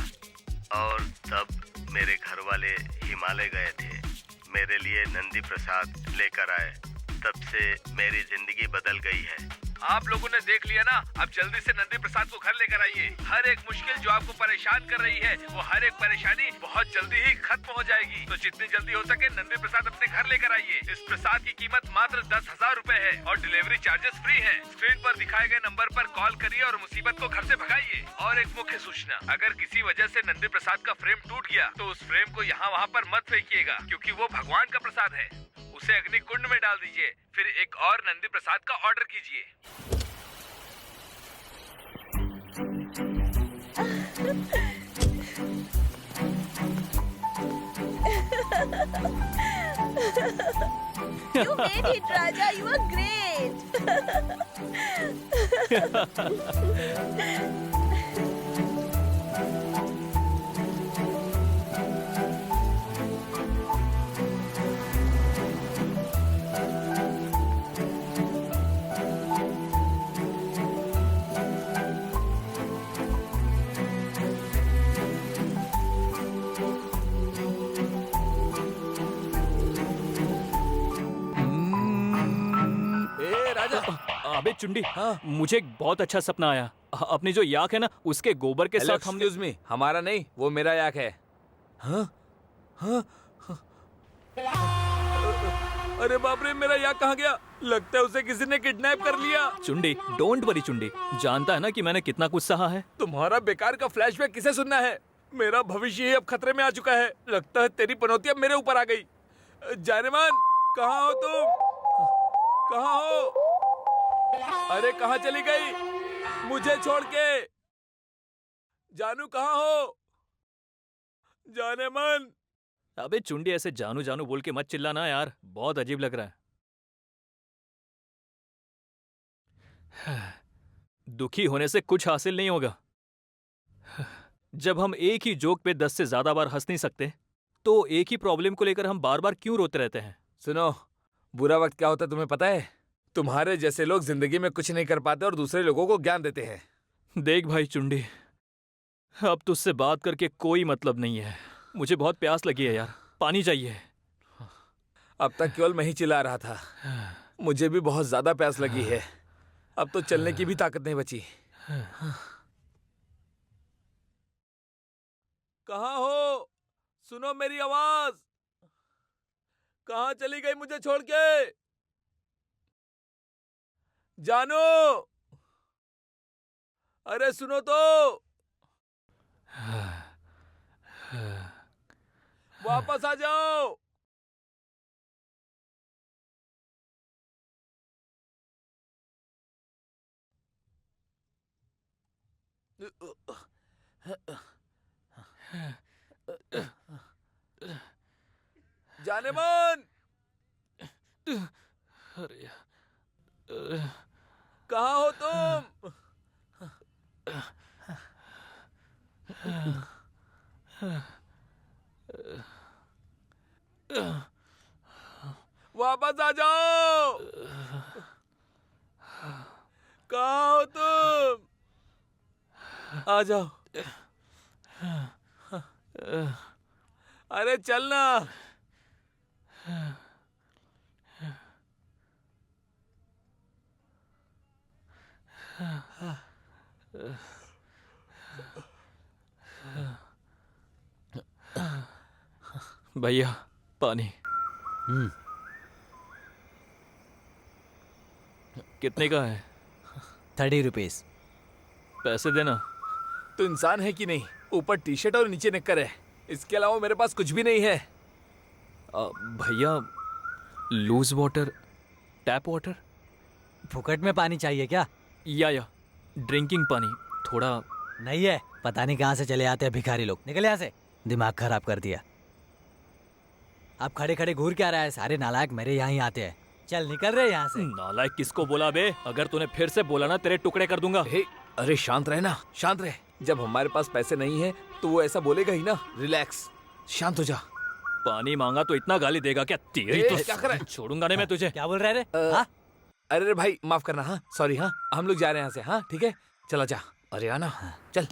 और तब मेरे घर वाले हिमालय गए थे. मेरे लिए नंदी प्रसाद लेकर आए. तब से मेरी जिंदगी बदल गई है. आप लोगों ने देख लिया ना, अब जल्दी से नंदी प्रसाद को घर लेकर आइए. हर एक मुश्किल जो आपको परेशान कर रही है, वो हर एक परेशानी बहुत जल्दी ही खत्म हो जाएगी. तो जितनी जल्दी हो सके नंदी प्रसाद अपने घर लेकर आइए. इस प्रसाद की कीमत मात्र 10,000 रुपए है और डिलीवरी चार्जेस फ्री हैं. स्क्रीन पर दिखाए गए नंबर पर कॉल करिए और मुसीबत को घर से भगाइए. और एक मुख्य सूचना, अगर किसी वजह से नंदी प्रसाद का फ्रेम टूट गया तो उस फ्रेम को यहाँ वहाँ पर मत फेंकिएगा, क्योंकि वो भगवान का प्रसाद है. उसे अग्नि कुंड में डाल दीजिए. फिर एक और नंदी प्रसाद का ऑर्डर कीजिए. You made it, Raja. You are great. अबे चुंडी, मुझे एक बहुत अच्छा सपना आया. अपनी जो याक है ना, उसके गोबर के साथ हम. एक्सक्यूज मी, हमारा नहीं, वो मेरा याक है. अरे बाप रे, मेरा याक कहाँ गया? लगता है उसे किसी ने किडनैप कर लिया. चुंडी, डोंट वरी चुंडी. जानता है ना कि मैंने कितना कुछ सहा है. तुम्हारा बेकार का फ्लैशबैक किसे सुनना है? मेरा भविष्य ही अब खतरे में आ चुका है. लगता है तेरी पनौती अब मेरे ऊपर आ गई. जानेमान, कहाँ हो तुम? कहाँ हो? अरे कहाँ चली गई? मुझे छोड़ के. जानू कहाँ हो? जानेमान. अबे चुंडी, ऐसे जानू जानू बोल के मत चिल्लाना यार, बहुत अजीब लग रहा है. दुखी होने से कुछ हासिल नहीं होगा. जब हम एक ही जोक पे 10 से ज्यादा बार हंस नहीं सकते, तो एक ही प्रॉब्लम को लेकर हम बार बार क्यों रोते रहते हैं? सुनो, बुरा वक्त क्या होता है तुम्हें पता है? तुम्हारे जैसे लोग जिंदगी में कुछ नहीं कर पाते और दूसरे लोगों को ज्ञान देते हैं. देख भाई चुंडी, अब तुझसे बात करके कोई मतलब नहीं है. मुझे बहुत प्यास लगी है यार, पानी चाहिए. अब तक केवल मैं ही चिल्ला रहा था. मुझे भी बहुत ज्यादा प्यास लगी है. अब तो चलने की भी ताकत नहीं बची. कहाँ हो? सुनो मेरी आवाज. कहाँ चली गई मुझे छोड़ के? जानो, अरे सुनो तो. वापस आ जाओ. जानेमान, अरे कहाँ हो तुम? वापस आ जाओ. कहाँ हो तुम? आ जाओ. अरे चलना. भैया पानी। कितने का है? 30 रुपीज। पैसे देना। तो इंसान है कि नहीं? ऊपर टी शर्ट और नीचे निक्कर है, इसके अलावा मेरे पास कुछ भी नहीं है। भैया लूज वाटर, टैप वाटर। फुकट में पानी चाहिए क्या? या ड्रिंकिंग पानी थोड़ा। नहीं है, पता नहीं कहाँ से चले आते हैं भिखारी लोग। निकल यहाँ से, दिमाग खराब कर दिया। अब खड़े खड़े घूर क्या रहा है? सारे नालायक मेरे यहाँ ही आते हैं। चल निकल रहे यहाँ से। नालायक किसको बोला बे? अगर तूने फिर से बोला ना तेरे टुकड़े कर दूंगा। अरे शांत रहे ना, शांत रहे। जब हमारे पास पैसे नहीं है तो वो ऐसा बोलेगा ही ना। रिलैक्स, शांत हो जा। पानी मांगा तो इतना गाली देगा क्या? तेरी तो क्या कर रहा है? छोड़ूंगा नहीं मैं तुझे। क्या बोल रहे रे? हाँ? अरे भाई माफ करना। हाँ सॉरी। हाँ हम लोग जा रहे हैं यहाँ से। हाँ ठीक है, चला जा। अरे आना, चल।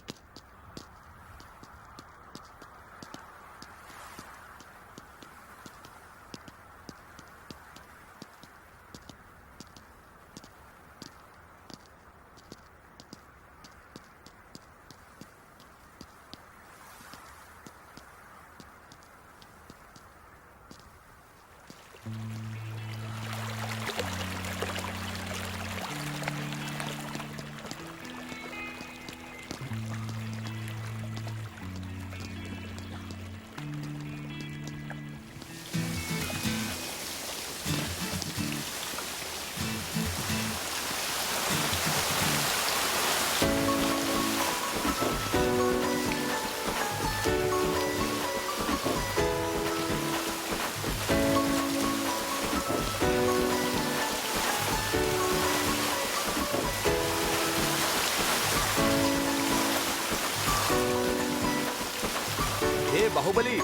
बाहुबली,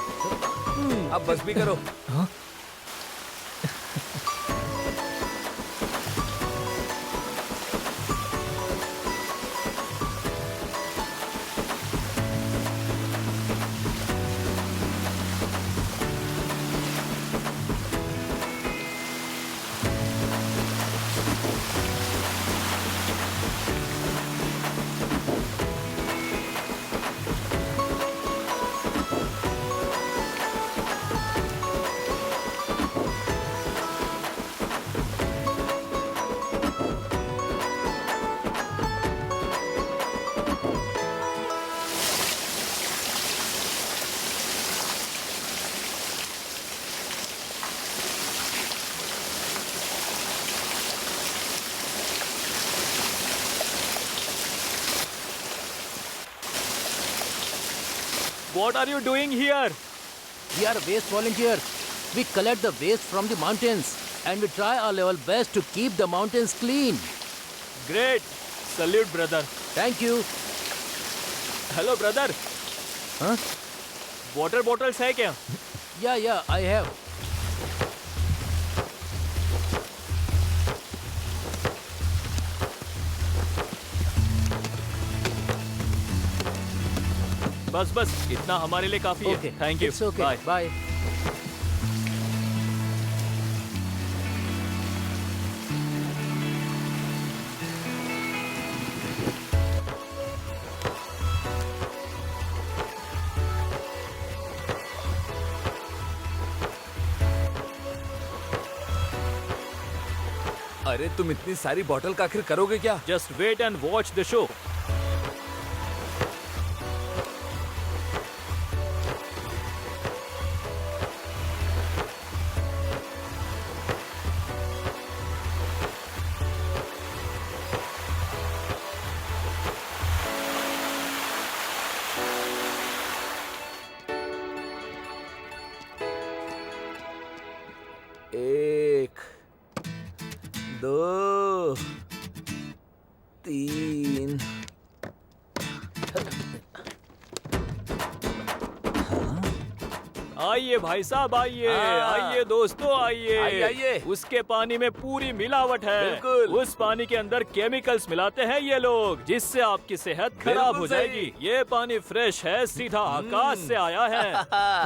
अब बस भी करो। हाँ? What are you doing here? We are waste volunteers. We collect the waste from the mountains and we try our level best to keep the mountains clean. Great. Salute, brother. Thank you. Hello, brother. Huh? Water bottles है क्या? Yeah, I have. बस इतना हमारे लिए काफी है। Thank you. Bye. अरे तुम इतनी सारी बॉटल का आखिर करोगे क्या? Just wait and watch the show. एक, दो, तीन। आइए भाई साहब, आइए दोस्तों, आइए। उसके पानी में पूरी मिलावट है। बिल्कुल। उस पानी के अंदर केमिकल्स मिलाते हैं ये लोग, जिससे आपकी सेहत खराब हो जाएगी। ये पानी फ्रेश है, सीधा आकाश से आया है।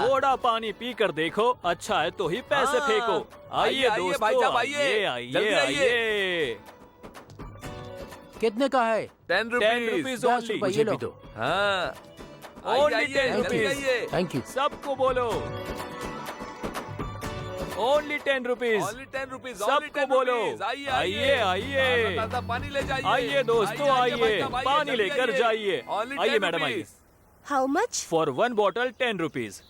थोड़ा पानी पी कर देखो, अच्छा है तो ही पैसे फेंको। आइए दोस्तों, आइए। कितने का है? 10 रुपीज। 10 रुपीज रुपये लो। हाँ ओनली 10 रुपीज। Thank you. सबको बोलो ओनली 10 रुपीज। Only 10 rupees. सबको बोलो आइए आइए पानी ले जाइए। आइए दोस्तों आइए, पानी लेकर जाइए। आइए मैडम आइए। How much? For 1 bottle 10 rupees.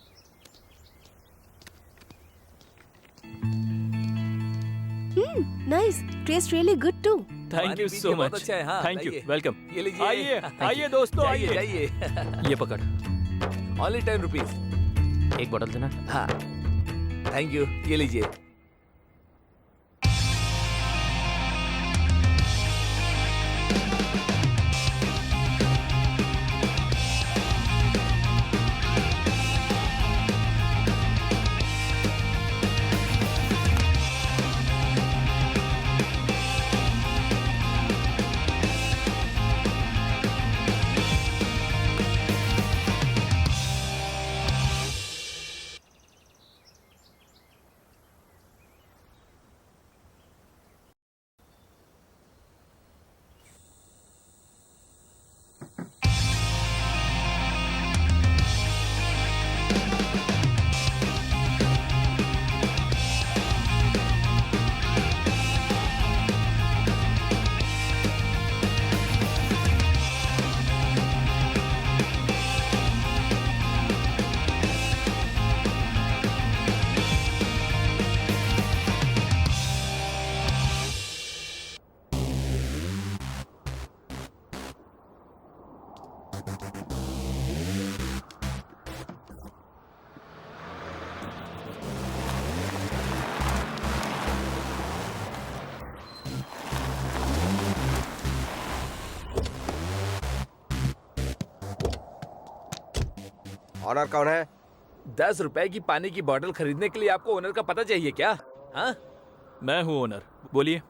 Nice, taste really good too. Thank you so much. अच्छा है, हाँ, थैंक यू, लाइए। वेलकम। ये लीजिए। आइए Thank you। आइए दोस्तों जाइए, आइए। जाइए। ये पकड़। Only 10 rupees. एक बोतल देना। हाँ, थैंक यू। ये लीजिए। ऑनर कौन है? 10 रुपए की पानी की बोतल खरीदने के लिए आपको ओनर का पता चाहिए क्या? हाँ, मैं हूँ ओनर, बोलिए।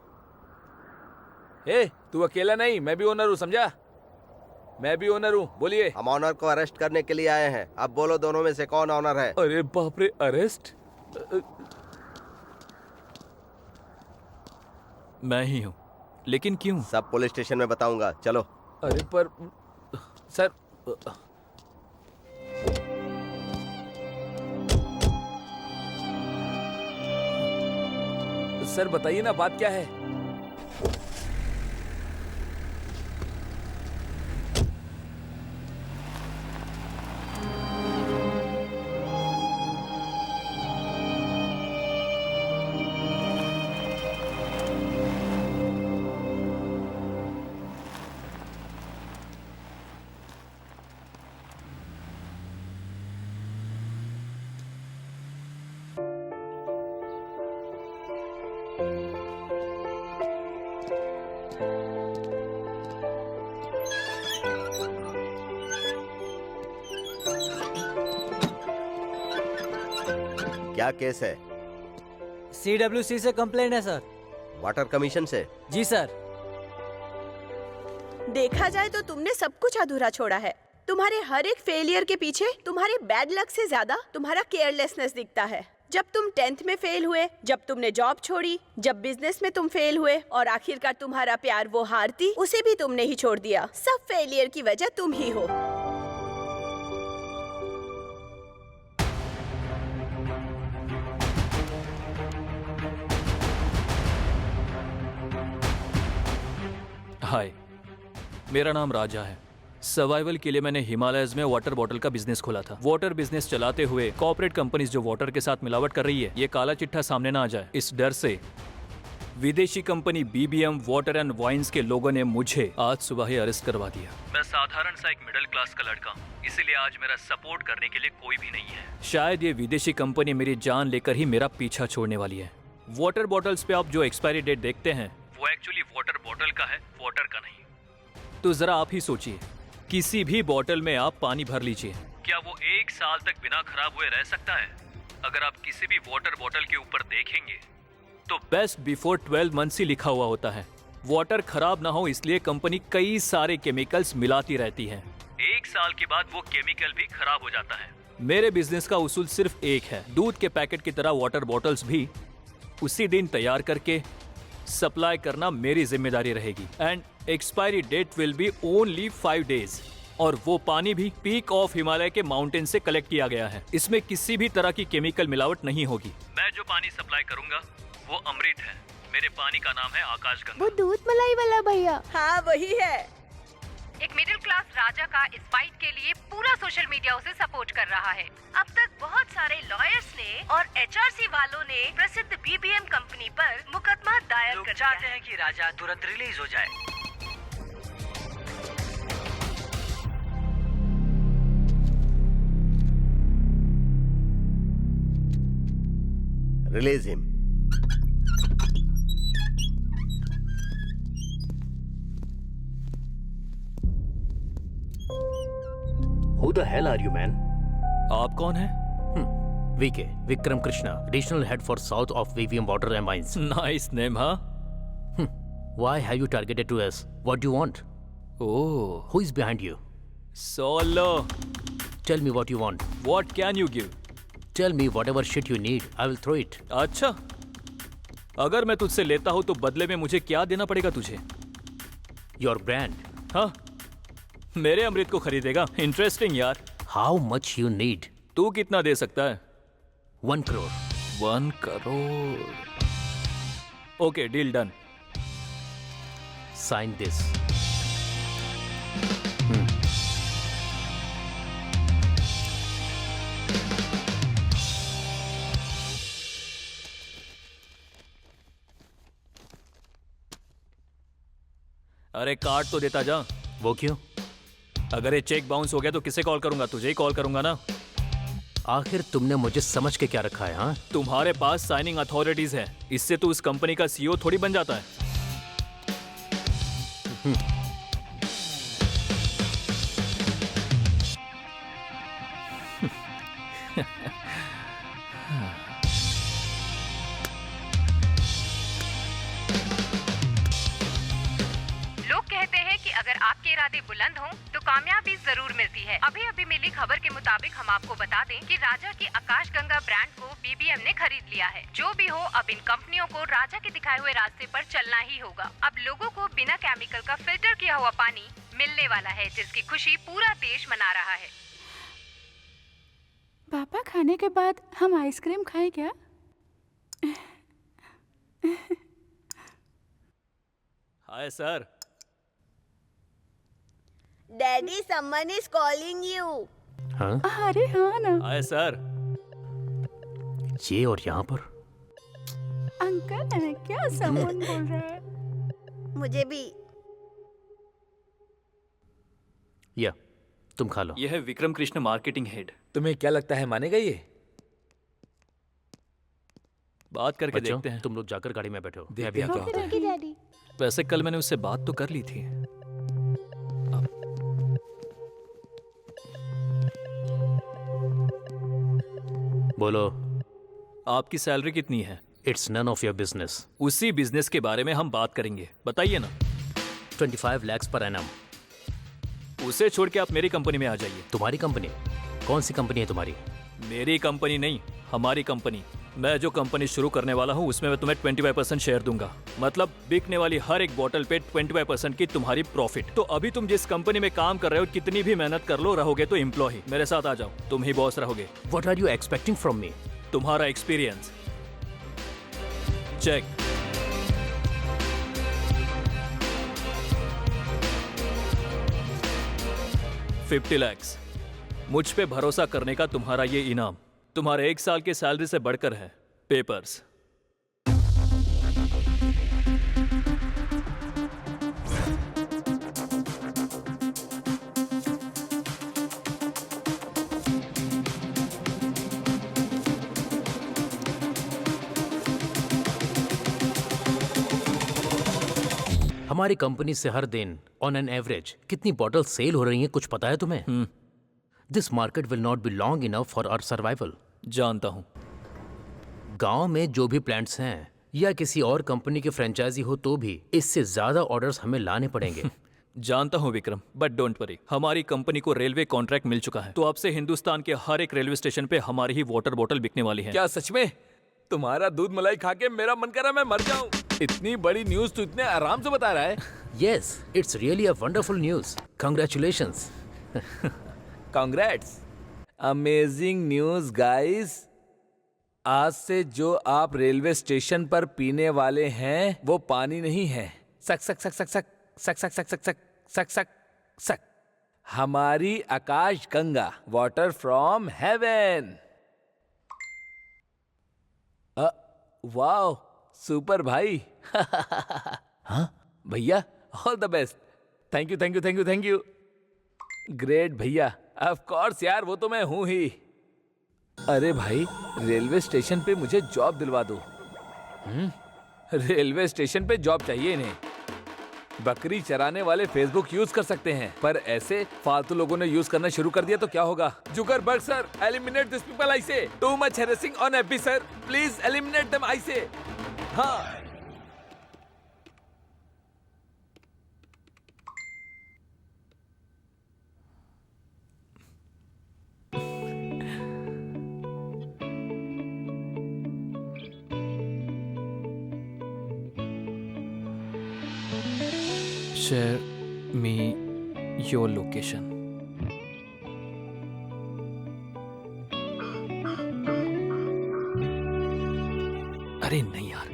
ए, तू अकेला नहीं, मैं भी ओनर हूँ, समझा? मैं भी ओनर हूँ, बोलिए। हम ऑनर को अरेस्ट करने के लिए आए हैं। अब बोलो दोनों में से कौन ऑनर है? अरे बाप रे, अरेस्ट? मैं ही हूँ, लेकिन क्यों? सब पुलिस स्टेशन में बताऊंगा, चलो। अरे पर सर, सर बताइए ना, बात क्या है? क्या केस है? CWC से कंप्लेंट है सर। वाटर कमीशन से? जी सर। देखा जाए तो तुमने सब कुछ अधूरा छोड़ा है। तुम्हारे हर एक फेलियर के पीछे तुम्हारे बैड लक से ज्यादा तुम्हारा केयरलेसनेस दिखता है। जब तुम 10th में फेल हुए, जब तुमने जॉब छोड़ी, जब बिजनेस में तुम फेल हुए और आखिरकार तुम्हारा प्यार वो हारती, उसे भी तुमने ही छोड़ दिया। सब फेलियर की वजह तुम ही हो। हाय, मेरा नाम राजा है। सर्वाइवल के लिए मैंने हिमालयज में वाटर बॉटल का बिजनेस खोला था। वाटर बिजनेस चलाते हुए कॉर्पोरेट कंपनीज जो वाटर के साथ मिलावट कर रही है, ये काला चिट्ठा सामने ना आ जाए, इस डर से विदेशी company BBM water and wines के लोगों ने मुझे आज सुबह ही अरेस्ट करवा दिया। मैं साधारण सा एक मिडिल क्लास का लड़का हूँ, इसीलिए आज मेरा सपोर्ट करने के लिए कोई भी नहीं है। शायद ये विदेशी कंपनी मेरी जान लेकर ही मेरा पीछा छोड़ने वाली है। वाटर बॉटल्स पे आप जो एक्सपायरी डेट देखते हैं, वो एक्चुअली वाटर बॉटल का है, वाटर का नहीं। तो जरा आप ही सोचिए, किसी भी बॉटल में आप पानी भर लीजिए, क्या वो 1 साल तक बिना खराब हुए रह सकता है? अगर आप किसी भी वाटर बॉटल के ऊपर देखेंगे तो बेस्ट बिफोर 12 मंथ्स ही लिखा हुआ होता है। वाटर खराब ना हो इसलिए कंपनी कई सारे केमिकल्स मिलाती रहती है। 1 साल के बाद वो केमिकल भी खराब हो जाता है। मेरे बिजनेस का उसूल सिर्फ एक है, दूध के पैकेट की तरह वाटर बॉटल्स भी उसी दिन तैयार करके सप्लाई करना मेरी जिम्मेदारी रहेगी। And expiry date will be only 5 days। और वो पानी भी पीक ऑफ हिमालय के माउंटेन से कलेक्ट किया गया है। इसमें किसी भी तरह की केमिकल मिलावट नहीं होगी। मैं जो पानी सप्लाई करूंगा वो अमृत है। मेरे पानी का नाम है आकाशगंगा। वो दूध मलाई वाला भैया। हाँ वही है। एक मिडिल क्लास राजा का इस फाइट के लिए पूरा सोशल मीडिया उसे सपोर्ट कर रहा है। अब तक बहुत सारे लॉयर्स ने और एचआरसी वालों ने प्रसिद्ध बीबीएम कंपनी पर मुकदमा दायर लोग कर चाहते हैं कि राजा तुरंत रिलीज हो जाए। Release him. Who the hell are you, man? आप कौन हैं? VK, Vikram Krishna, Regional Head for South of VVM Water and Mines. Nice name, huh? Why have you targeted to us? What do you want? Oh. Who is behind you? Solo. Tell me what you want. What can you give? Tell me whatever shit you need. I will throw it. अच्छा, अगर मैं तुझसे लेता हूँ तो बदले में मुझे क्या देना पड़ेगा तुझे? Your brand. हाँ, मेरे अमृत को खरीदेगा? इंटरेस्टिंग यार। How much you need? तू कितना दे सकता है? 1 crore. 1 crore. Okay, deal done. Sign this. अरे कार्ड तो देता जा। वो क्यों? अगर ये चेक बाउंस हो गया तो किसे कॉल करूंगा? तुझे ही कॉल करूंगा ना। आखिर तुमने मुझे समझ के क्या रखा है? हाँ, तुम्हारे पास साइनिंग अथॉरिटीज है, इससे तू उस कंपनी का सीईओ थोड़ी बन जाता है। लोग कहते हैं कि अगर आपके इरादे बुलंद हों तो कामयाबी जरूर मिलती है। अभी अभी मिली खबर के मुताबिक हम आपको बता दें कि राजा की आकाशगंगा ब्रांड को बीबीएम ने खरीद लिया है। जो भी हो, अब इन कंपनियों को राजा के दिखाए हुए रास्ते पर चलना ही होगा। अब लोगों को बिना केमिकल का फिल्टर किया हुआ पानी मिलने वाला है, जिसकी खुशी पूरा देश मना रहा है। पापा, खाने के बाद हम आइसक्रीम खाएं क्या? Hi sir. Daddy, someone is calling you. हाँ? अरे हाँ ना। Hi sir. ये और यहाँ पर अंकल है क्या? समवन बोल रहा है। मुझे भी। या तुम खा लो। यह है विक्रम कृष्ण, मार्केटिंग हेड। तुम्हें क्या लगता है मानेगा ये? बात करके बच्चों, देखते हैं। तुम लोग जाकर गाड़ी में बैठो। देख क्या होता है। डैडी। वैसे कल मैंने उससे बात तो कर ली थी। बोलो। आपकी सैलरी कितनी है? It's none of your business. उसी बिजनेस के बारे में हम बात करेंगे, बताइए ना। 25 lakhs per annum। उसे छोड़ के आप मेरी कंपनी में आ जाइए। तुम्हारी कंपनी? कौन सी कंपनी है तुम्हारी? मेरी कंपनी नहीं, हमारी कंपनी। मैं जो कंपनी शुरू करने वाला हूँ उसमें मैं तुम्हें 25% शेयर दूंगा। मतलब बिकने वाली हर एक बोतल पे 25% की तुम्हारी प्रॉफिट। तो अभी तुम जिस कंपनी में काम कर रहे हो, कितनी भी मेहनत कर लो, रहोगे तो एम्प्लॉय। मेरे साथ आ जाओ, तुम ही बॉस रहोगे। What are you expecting from me? तुम्हारा एक्सपीरियंस चेक। $50 lakhs। मुझ पे भरोसा करने का तुम्हारा ये इनाम तुम्हारे 1 साल के सैलरी से बढ़कर है। पेपर्स। हमारी कंपनी से हर दिन ऑन एन एवरेज कितनी बॉटल सेल हो रही हैं, कुछ पता है तुम्हें? This market will not be long enough for our survival. जानता हूं। गांव में जो भी प्लांट्स हैं या किसी और कंपनी के फ्रेंचाइजी हो तो भी इससे ज्यादा ऑर्डर्स हमें लाने पड़ेंगे। जानता हूं विक्रम, बट डोंट वरी, हमारी कंपनी को रेलवे कॉन्ट्रैक्ट मिल चुका है। तो अब से हिंदुस्तान के हर एक रेलवे स्टेशन पे हमारी ही वाटर बोतल बिकने वाली है। क्या सच में? तुम्हारा दूध मलाई खा के मेरा मन कर रहा मैं मर जाऊं। इतनी बड़ी न्यूज़ तू इतने आराम से बता रहा है। Yes, it's really a wonderful news. Congratulations. Congrats, amazing news guys. आज से जो आप रेलवे स्टेशन पर पीने वाले हैं वो पानी नहीं है, सक सक सक सक सक सक सक सक सक सक सक सक सक हमारी आकाश गंगा, water from heaven. Wow, super भाई। हाँ भैया, all the best. Thank you thank you thank you thank you. Great भैया, ऑफ कोर्स यार, वो तो मैं हूं ही। अरे भाई, रेलवे स्टेशन पे मुझे जॉब दिलवा दो। रेलवे स्टेशन पे जॉब चाहिए इन्हें। बकरी चराने वाले फेसबुक यूज कर सकते हैं, पर ऐसे फालतू लोगों ने यूज करना शुरू कर दिया तो क्या होगा? Zuckerberg sir, eliminate this people I say. Too much harassing on FB sir, please eliminate them I say. हाँ, Share me your location. अरे नहीं यार,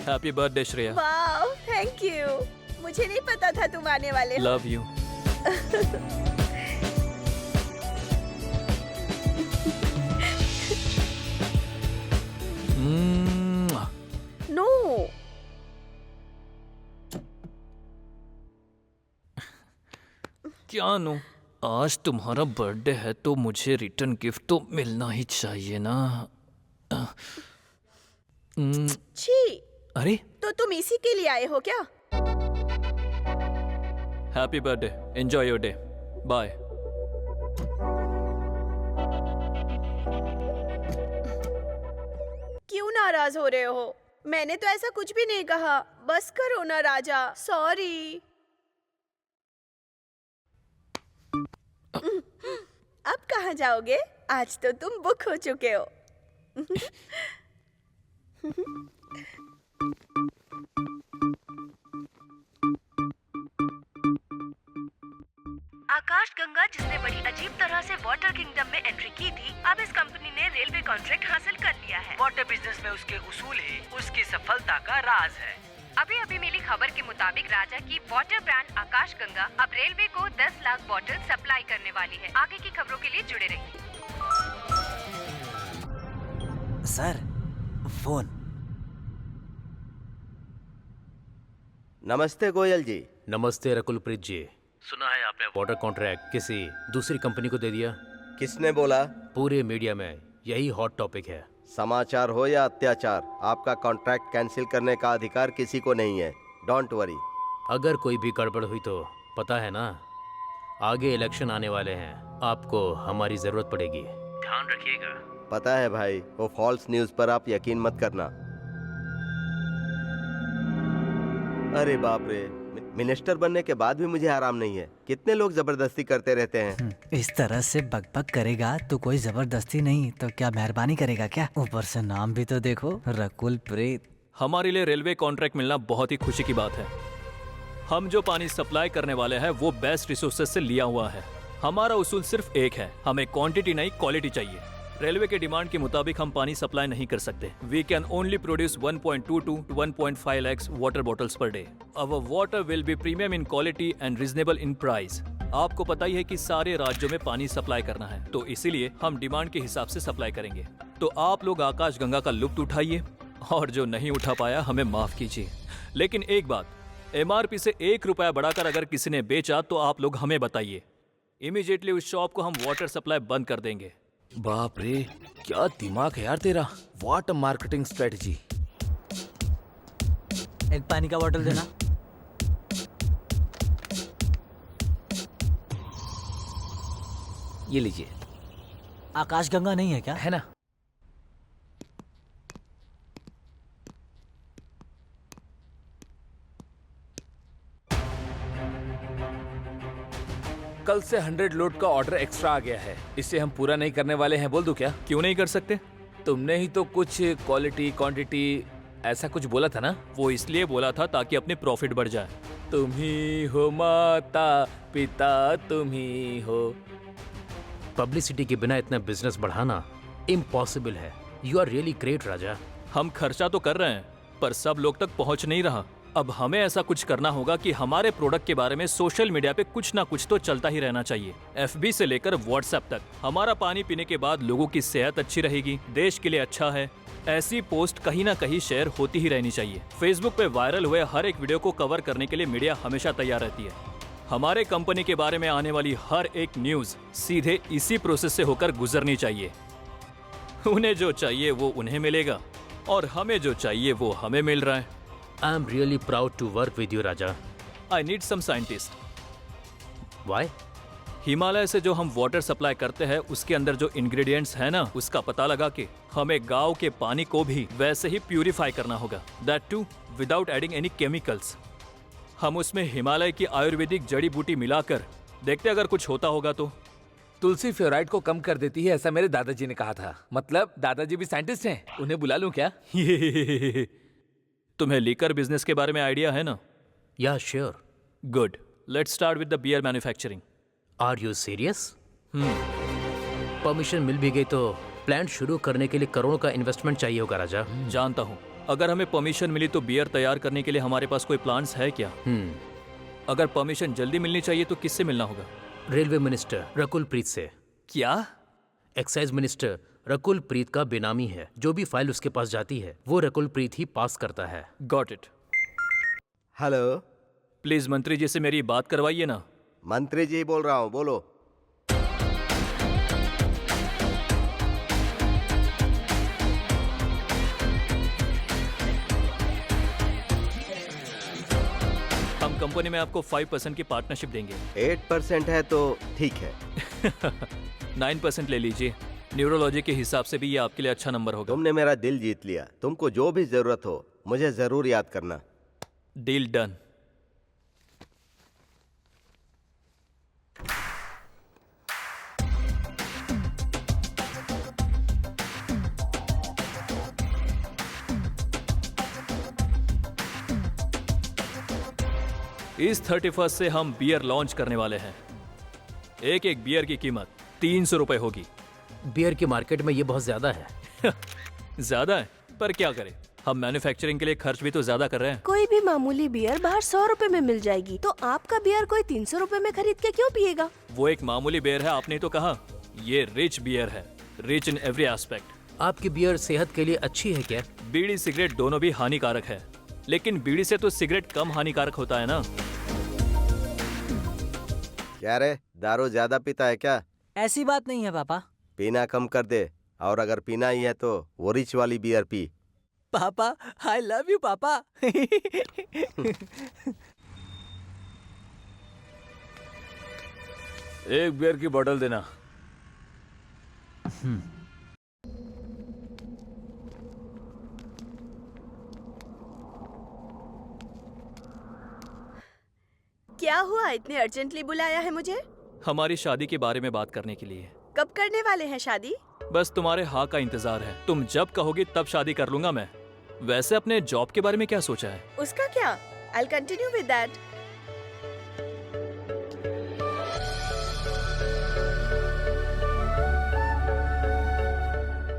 happy birthday Shreya. Wow, thank you. मुझे नहीं पता था तुम आने वाले हो। Love you. नो। क्या नो? आज तुम्हारा बर्थडे है तो मुझे रिटर्न गिफ्ट तो मिलना ही चाहिए ना। छी। अरे, तो तुम इसी के लिए आए हो क्या? Happy birthday, enjoy your day, bye. क्यों नाराज हो रहे हो? मैंने तो ऐसा कुछ भी नहीं कहा। बस करो ना राजा, सॉरी। अब कहाँ जाओगे? आज तो तुम बुक हो चुके हो। आकाश गंगा, जिसने बड़ी अजीब तरह से वाटर किंगडम में एंट्री की थी, अब इस कंपनी ने रेलवे कॉन्ट्रैक्ट हासिल कर लिया है। वाटर बिजनेस में उसके उसूल ही उसकी सफलता का राज है। अभी अभी मिली खबर के मुताबिक राजा की वाटर ब्रांड आकाश गंगा अब रेलवे को 10 लाख बॉटल सप्लाई करने वाली है। आगे की खबरों के लिए जुड़े रहिए। Sir, phone. नमस्ते गोयल जी। नमस्ते रकुलप्रीत जी। सुना है आपने वाटर कॉन्ट्रैक्ट किसी दूसरी कंपनी को दे दिया? किसने बोला? पूरे मीडिया में यही हॉट टॉपिक है। समाचार हो या अत्याचार, आपका कॉन्ट्रैक्ट कैंसिल करने का अधिकार किसी को नहीं है। Don't worry. अगर कोई भी गड़बड़ हुई तो पता है ना, आगे इलेक्शन आने वाले हैं, आपको हमारी जरूरत पड़ेगी, ध्यान रखिएगा। पता है भाई, वो फॉल्स न्यूज पर आप यकीन मत करना। अरे बाप रे, मिनिस्टर बनने के बाद भी मुझे आराम नहीं है। कितने लोग जबरदस्ती करते रहते हैं। इस तरह से बकबक करेगा तो कोई जबरदस्ती नहीं तो क्या मेहरबानी करेगा क्या? ऊपर से नाम भी तो देखो, रकुलप्रीत। हमारे लिए रेलवे कॉन्ट्रैक्ट मिलना बहुत ही खुशी की बात है। हम जो पानी सप्लाई करने वाले हैं वो बेस्ट रिसोर्सेज से लिया हुआ है। हमारा उसूल सिर्फ एक है, हमें क्वांटिटी नहीं क्वालिटी चाहिए। रेलवे के डिमांड के मुताबिक हम पानी सप्लाई नहीं कर सकते। We can only produce 1.2 to 1.5 lakhs water bottles per day. Our water will be premium in quality and reasonable in price. आपको पता ही है कि सारे राज्यों में पानी सप्लाई करना है, तो इसीलिए हम डिमांड के हिसाब से सप्लाई करेंगे। तो आप लोग आकाश गंगा का लुत्फ उठाइए, और जो नहीं उठा पाया हमें माफ कीजिए। लेकिन एक बात, MRP से 1 रुपया बढ़ाकर अगर किसी ने बेचा तो आप लोग हमें बताइए। इमीडिएटली उस शॉप को हम वाटर सप्लाई बंद कर देंगे। बाप रे, क्या दिमाग है यार तेरा। What a marketing strategy. एक पानी का बोतल देना। ये लीजिए। आकाशगंगा नहीं है क्या? है ना। कल से 100 लोड का ऑर्डर एक्स्ट्रा आ गया है, इसे हम पूरा नहीं करने वाले हैं। बोल दूं क्या? क्यों नहीं कर सकते? तुमने ही तो कुछ क्वालिटी क्वांटिटी ऐसा कुछ बोला था ना। वो इसलिए बोला था ताकि अपने प्रॉफिट बढ़ जाए। तुम ही हो माता पिता, तुम ही हो। पब्लिसिटी के बिना इतना बिजनेस बढ़ाना इम्पॉसिबल है। यू आर रियली ग्रेट राजा। हम खर्चा तो कर रहे हैं पर सब लोग तक पहुंच नहीं रहा। अब हमें ऐसा कुछ करना होगा कि हमारे प्रोडक्ट के बारे में सोशल मीडिया पे कुछ ना कुछ तो चलता ही रहना चाहिए। FB से लेकर व्हाट्सएप तक। हमारा पानी पीने के बाद लोगों की सेहत अच्छी रहेगी, देश के लिए अच्छा है, ऐसी पोस्ट कहीं ना कहीं शेयर होती ही रहनी चाहिए। फेसबुक पे वायरल हुए हर एक वीडियो को कवर करने के लिए मीडिया हमेशा तैयार रहती है। हमारे कंपनी के बारे में आने वाली हर एक न्यूज सीधे इसी प्रोसेस से होकर गुजरनी चाहिए। उन्हें जो चाहिए वो उन्हें मिलेगा और हमें जो चाहिए वो हमें मिल रहा है। I am really proud to work with you Raja. I need some scientist. Why? Himalaya से जो हम वाटर सप्लाई करते हैं उसके अंदर जो इंग्रेडिएंट्स है ना, उसका पता लगा के हमें गांव के पानी को भी वैसे ही प्यूरिफाई करना होगा। That too without adding any chemicals. हम उसमें हिमालय की आयुर्वेदिक जड़ी बूटी मिलाकर देखते अगर कुछ होता होगा तो। तुलसी फ्लोराइड को कम कर देती है, ऐसा मेरे दादाजी ने कहा था। मतलब दादाजी भी साइंटिस्ट हैं, उन्हें बुला लूं क्या? तुम्हें लीकर बिजनेस के बारे में आइडिया है ना? या sure. Good, let's start with the beer manufacturing. Are you serious? Permission मिल भी गई तो प्लांट शुरू करने के लिए करोड़ों का इन्वेस्टमेंट चाहिए होगा राजा। जानता हूँ। अगर हमें परमिशन मिली तो बियर तैयार करने के लिए हमारे पास कोई प्लान्स है क्या? अगर परमिशन जल्दी मिलनी चाहिए तो किससे मिलना होगा? रेलवे मिनिस्टर रकुल प्रीत से। क्या? एक्साइज मिनिस्टर रकुल प्रीत का बेनामी है। जो भी फाइल उसके पास जाती है वो रकुल प्रीत ही पास करता है। Got it. हेलो, प्लीज मंत्री जी से मेरी बात करवाइए ना। मंत्री जी बोल रहा हूँ, बोलो। हम कंपनी में आपको 5% की पार्टनरशिप देंगे। 8% है तो ठीक है। 9% ले लीजिए। न्यूरोलॉजी के हिसाब से भी ये आपके लिए अच्छा नंबर होगा। तुमने मेरा दिल जीत लिया। तुमको जो भी जरूरत हो मुझे जरूर याद करना। Deal done. इस 31 से हम बियर लॉन्च करने वाले हैं। एक एक बियर की कीमत 300 रुपए होगी। बियर की मार्केट में ये बहुत ज्यादा है। ज्यादा है पर क्या करें, हम मैन्युफैक्चरिंग के लिए खर्च भी तो ज्यादा कर रहे हैं। कोई भी मामूली बियर बाहर 100 रुपए में मिल जाएगी, तो आपका बियर कोई 300 रुपए में खरीद के क्यों पिएगा? वो एक मामूली बियर है, आपने तो कहा। ये रिच बियर है, रिच इन एवरी एस्पेक्ट। आपकी बियर सेहत के लिए अच्छी है क्या? बीड़ी सिगरेट दोनों भी हानिकारक है, लेकिन बीड़ी से तो सिगरेट कम हानिकारक होता है ना। क्या रे, दारू ज्यादा पीता है क्या? ऐसी बात नहीं है पापा। पीना कम कर दे, और अगर पीना ही है तो वो रिच वाली बियर पी। पापा, आई लव यू पापा। एक बियर की बोतल देना। क्या हुआ, इतने अर्जेंटली बुलाया है मुझे? हमारी शादी के बारे में बात करने के लिए। कब करने वाले हैं शादी? बस तुम्हारे हाँ का इंतजार है। तुम जब कहोगी तब शादी कर लूंगा मैं। वैसे अपने जॉब के बारे में क्या सोचा है? उसका क्या? I'll continue with that.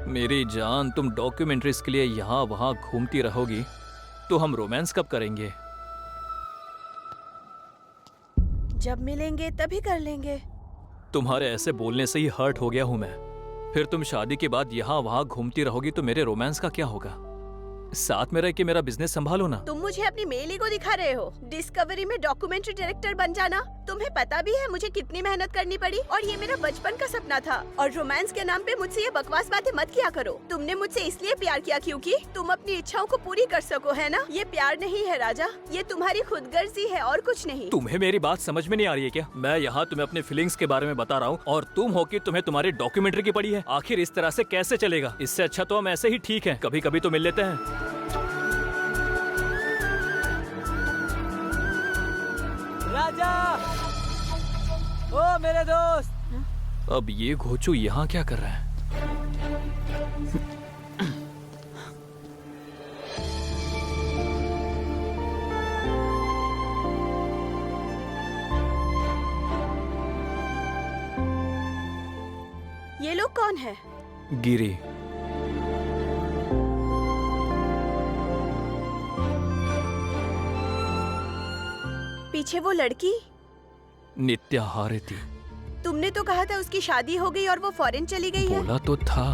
मेरी जान, तुम डॉक्यूमेंट्रीज के लिए यहाँ वहाँ घूमती रहोगी तो हम रोमांस कब करेंगे? जब मिलेंगे तभी कर लेंगे। तुम्हारे ऐसे बोलने से ही हर्ट हो गया हूँ मैं। फिर तुम शादी के बाद यहाँ वहाँ घूमती रहोगी तो मेरे रोमांस का क्या होगा? साथ में रह के मेरा बिजनेस संभालो ना। तुम मुझे अपनी मेल ईगो दिखा रहे हो। डिस्कवरी में डॉक्यूमेंट्री डायरेक्टर बन जाना तुम्हें पता भी है मुझे कितनी मेहनत करनी पड़ी और ये मेरा बचपन का सपना था। और रोमांस के नाम पे मुझसे ये बकवास बातें मत किया करो। तुमने मुझसे इसलिए प्यार किया क्योंकि तुम अपनी इच्छाओं को पूरी कर सको, है ना? ये प्यार नहीं है राजा, ये तुम्हारी खुदगर्जी है और कुछ नहीं। तुम्हें मेरी बात समझ में नहीं आ रही है क्या? मैं यहाँ तुम्हें अपने फीलिंग्स के बारे में बता रहा हूँ और तुम हो कि तुम्हें तुम्हारी डॉक्यूमेंट्री की पड़ी है। आखिर इस तरह से कैसे चलेगा? इससे अच्छा तो हम ऐसे ही ठीक हैं, कभी कभी तो मिल लेते हैं। राजा, ओ मेरे दोस्त। अब ये घोचू यहाँ क्या कर रहा है? ये लोग कौन है? गिरी। पीछे वो लड़की? नित्या हारेती। तुमने तो कहा था उसकी शादी हो गई और वो फॉरेन चली गई है। बोला तो था।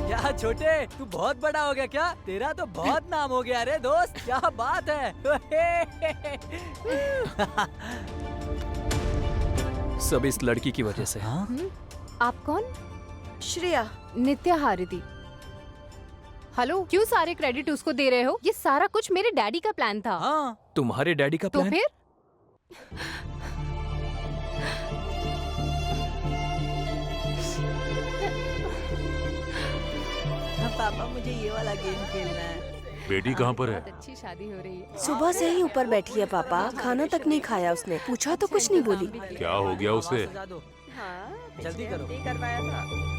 क्या छोटे, तू बहुत बड़ा हो गया क्या? तेरा तो बहुत नाम हो गया रे दोस्त, क्या बात है। सब इस लड़की की वजह से। आप कौन? श्रेया। नित्या हारिती। हेलो, क्यों सारे क्रेडिट उसको दे रहे हो? ये सारा कुछ मेरे डैडी का प्लान था। तुम्हारे डैडी का तो प्लान? फिर पापा मुझे ये वाला गेम खेलना है। बेटी कहाँ पर है? अच्छी शादी हो रही है। सुबह से ही ऊपर बैठी है पापा, खाना तक नहीं खाया उसने। पूछा तो कुछ नहीं बोली। क्या हो गया उसे? हाँ, जल्दी करो। करवाया था।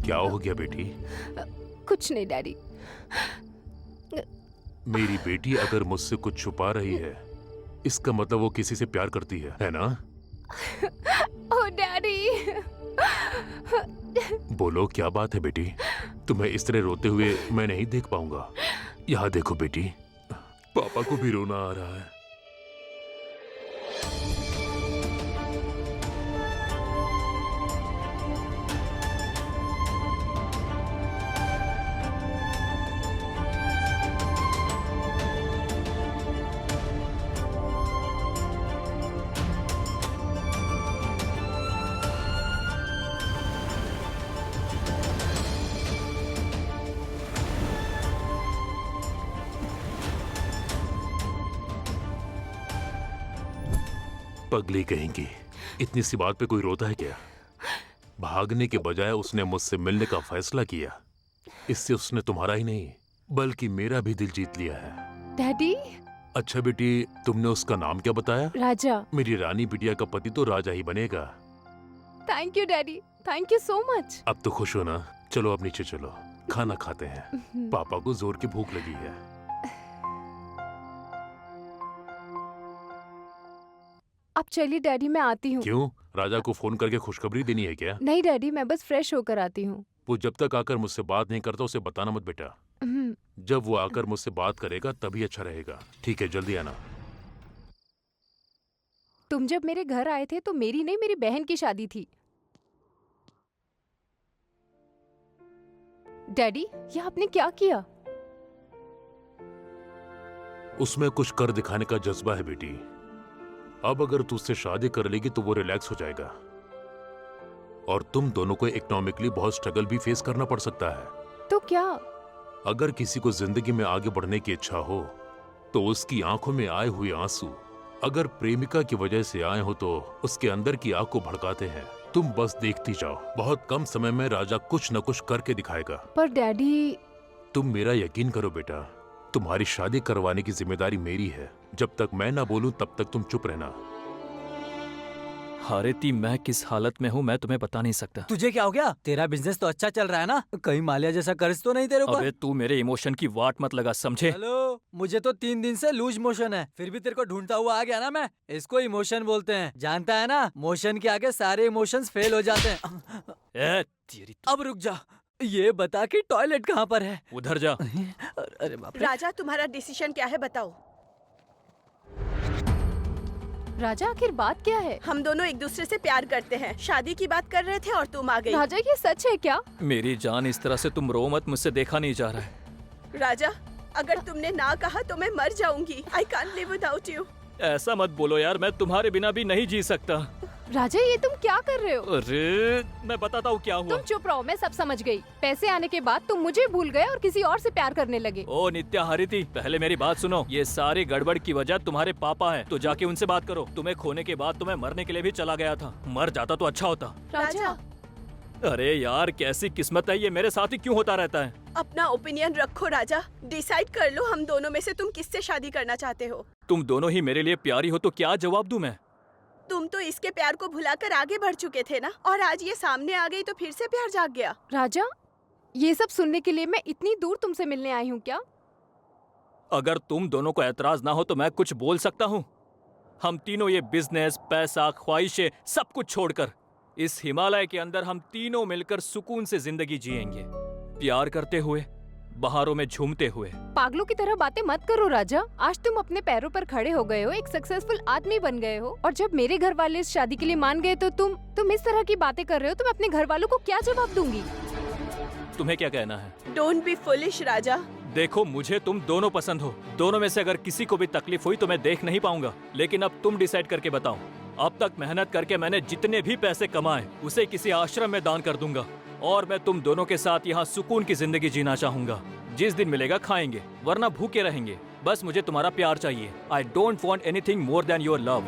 क्या हो गया बेटी? कुछ नहीं डैडी। मेरी बेटी अगर मुझसे कुछ छुपा रही है, इसका मतलब वो किसी से प्यार करती है ना? ओह डैडी। बोलो क्या बात है बेटी? तुम्हें इस तरह रोते हुए मैं नहीं देख पाऊंगा। यहाँ देखो बेटी, पापा को भी रोना आ रहा है। पगली कहेंगी, इतनी सी बात पे कोई रोता है क्या? भागने के बजाय उसने मुझसे मिलने का फैसला किया। इससे उसने तुम्हारा ही नहीं बल्कि मेरा भी दिल जीत लिया है। डैडी। अच्छा बेटी, तुमने उसका नाम क्या बताया? राजा। मेरी रानी बिटिया का पति तो राजा ही बनेगा। Thank you daddy, thank you so much. अब तो खुश हो ना? चलो अब नीचे चलो, खाना खाते हैं। पापा को जोर की भूख लगी है। अब चलिए डैडी, मैं आती हूँ। क्यों? राजा को फोन करके खुशखबरी देनी है क्या? नहीं डैडी, मैं बस फ्रेश होकर आती हूँ। वो जब तक आकर मुझसे बात नहीं करता उसे बताना मत बेटा। जब वो आकर मुझसे बात करेगा तभी अच्छा रहेगा। ठीक है, जल्दी आना। तुम जब मेरे घर आए थे तो मेरी नहीं, मेरी बहन की शादी थी। डैडी, ये आपने क्या किया? उसमें कुछ कर दिखाने का जज्बा है बेटी। अब अगर तू उससे शादी कर लेगी तो वो रिलैक्स हो जाएगा और तुम दोनों को इकोनॉमिकली बहुत स्ट्रगल भी फेस करना पड़ सकता है। तो क्या? अगर किसी को जिंदगी में आगे बढ़ने की इच्छा हो तो उसकी आंखों में आए हुए आंसू अगर प्रेमिका की वजह से आए हो तो उसके अंदर की आग को भड़काते हैं। तुम बस देखती जाओ, बहुत कम समय में राजा कुछ न कुछ करके दिखाएगा। पर डैडी। तुम मेरा यकीन करो बेटा, तुम्हारी शादी करवाने की जिम्मेदारी मेरी है। जब तक मैं ना बोलूं तब तक तुम चुप रहना। हारिती, मैं किस हालत में हूँ मैं तुम्हें बता नहीं सकता। तुझे क्या हो गया? तेरा बिजनेस तो अच्छा चल रहा है ना? कहीं मालिया जैसा कर्ज तो नहीं तेरे ऊपर? अबे तू मेरे इमोशन की वाट मत लगा, समझे? हेलो, मुझे तो 3 दिन से लूज मोशन है, फिर भी तेरे को ढूंढता हुआ आ गया ना मैं। इसको इमोशन बोलते हैं, जानता है ना? मोशन के आगे सारे इमोशंस फेल हो जाते हैं। तेरी अब रुक जा, ये बता कि टॉयलेट कहाँ पर है? उधर जा। अरे बाप रे। राजा, तुम्हारा डिसीजन क्या है बताओ? राजा, आखिर बात क्या है? हम दोनों एक दूसरे से प्यार करते हैं, शादी की बात कर रहे थे और तुम आ गई। राजा, ये सच है क्या? मेरी जान, इस तरह से तुम रो मत, मुझसे देखा नहीं जा रहा है। राजा, अगर तुमने ना कहा तो मैं मर जाऊंगी। I can't live without you। ऐसा मत बोलो यार, मैं तुम्हारे बिना भी नहीं जी सकता। राजा, ये तुम क्या कर रहे हो? अरे मैं बताता हूँ क्या हुआ। तुम चुप रहो, मैं सब समझ गई। पैसे आने के बाद तुम मुझे भूल गए और किसी और से प्यार करने लगे। ओ नित्या, हारिती, पहले मेरी बात सुनो। ये सारी गड़बड़ की वजह तुम्हारे पापा है, तो जाके उनसे बात करो। तुम्हें खोने के बाद तो मैं मरने के लिए भी चला गया था। मर जाता तो अच्छा होता। राजा, अरे यार, कैसी किस्मत है, ये मेरे साथ ही क्यों होता रहता है? अपना ओपिनियन रखो राजा, डिसाइड कर लो हम दोनों में से तुम किससे शादी करना चाहते हो। तुम दोनों ही मेरे लिए प्यारी हो, तो क्या जवाब दूं मैं? तुम तो इसके प्यार को भुलाकर आगे बढ़ चुके थे ना, और आज ये सामने आ गई तो फिर से प्यार जाग गया। राजा, ये सब सुनने के लिए मैं इतनी दूर तुमसे मिलने आई हूँ क्या? अगर तुम दोनों को एतराज ना हो तो मैं कुछ बोल सकता हूँ। हम तीनों ये बिजनेस, पैसा, ख्वाहिशें, सब कुछ छोड़कर इस हिमालय के अंदर हम तीनों मिलकर सुकून से जिंदगी जिएंगे, प्यार करते हुए, बहारों में झूमते हुए। पागलों की तरह बातें मत करो राजा। आज तुम अपने पैरों पर खड़े हो गए हो, एक सक्सेसफुल आदमी बन गए हो, और जब मेरे घर वाले इस शादी के लिए मान गए तो तुम इस तरह की बातें कर रहे हो। तो मैं अपने घर वालों को क्या जवाब दूंगी? तुम्हें क्या कहना है? डोंट बी फुलिश राजा। देखो, मुझे तुम दोनों पसंद हो। दोनों में से अगर किसी को भी तकलीफ हुई तो मैं देख नहीं पाऊंगा, लेकिन अब तुम डिसाइड करके बताओ। अब तक मेहनत करके मैंने जितने भी पैसे कमाए उसे किसी आश्रम में दान कर दूंगा, और मैं तुम दोनों के साथ यहाँ सुकून की जिंदगी जीना चाहूंगा। जिस दिन मिलेगा खाएंगे, वरना भूखे रहेंगे। बस मुझे तुम्हारा प्यार चाहिए। I don't want anything more than your love.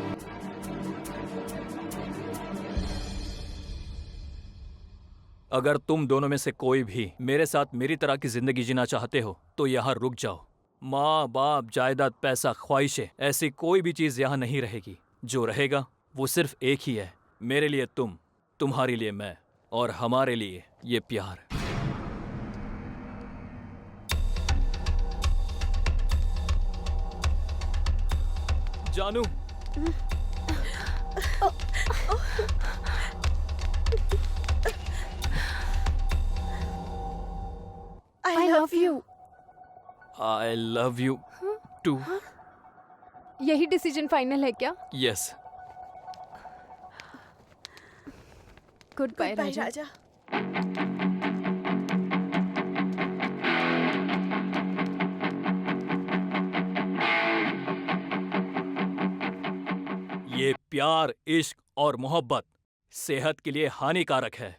अगर तुम दोनों में से कोई भी मेरे साथ मेरी तरह की जिंदगी जीना चाहते हो तो यहाँ रुक जाओ। माँ बाप, जायदाद, पैसा, ख्वाहिशें, ऐसी कोई भी चीज यहाँ नहीं रहेगी। जो रहेगा वो सिर्फ एक ही है, मेरे लिए तुम, तुम्हारे लिए मैं, और हमारे लिए ये प्यार। जानू, I love you। I love you too। यही डिसीजन फाइनल है क्या? Yes। गुड बाय राजा। राजा। ये प्यार, इश्क और मोहब्बत सेहत के लिए हानिकारक है।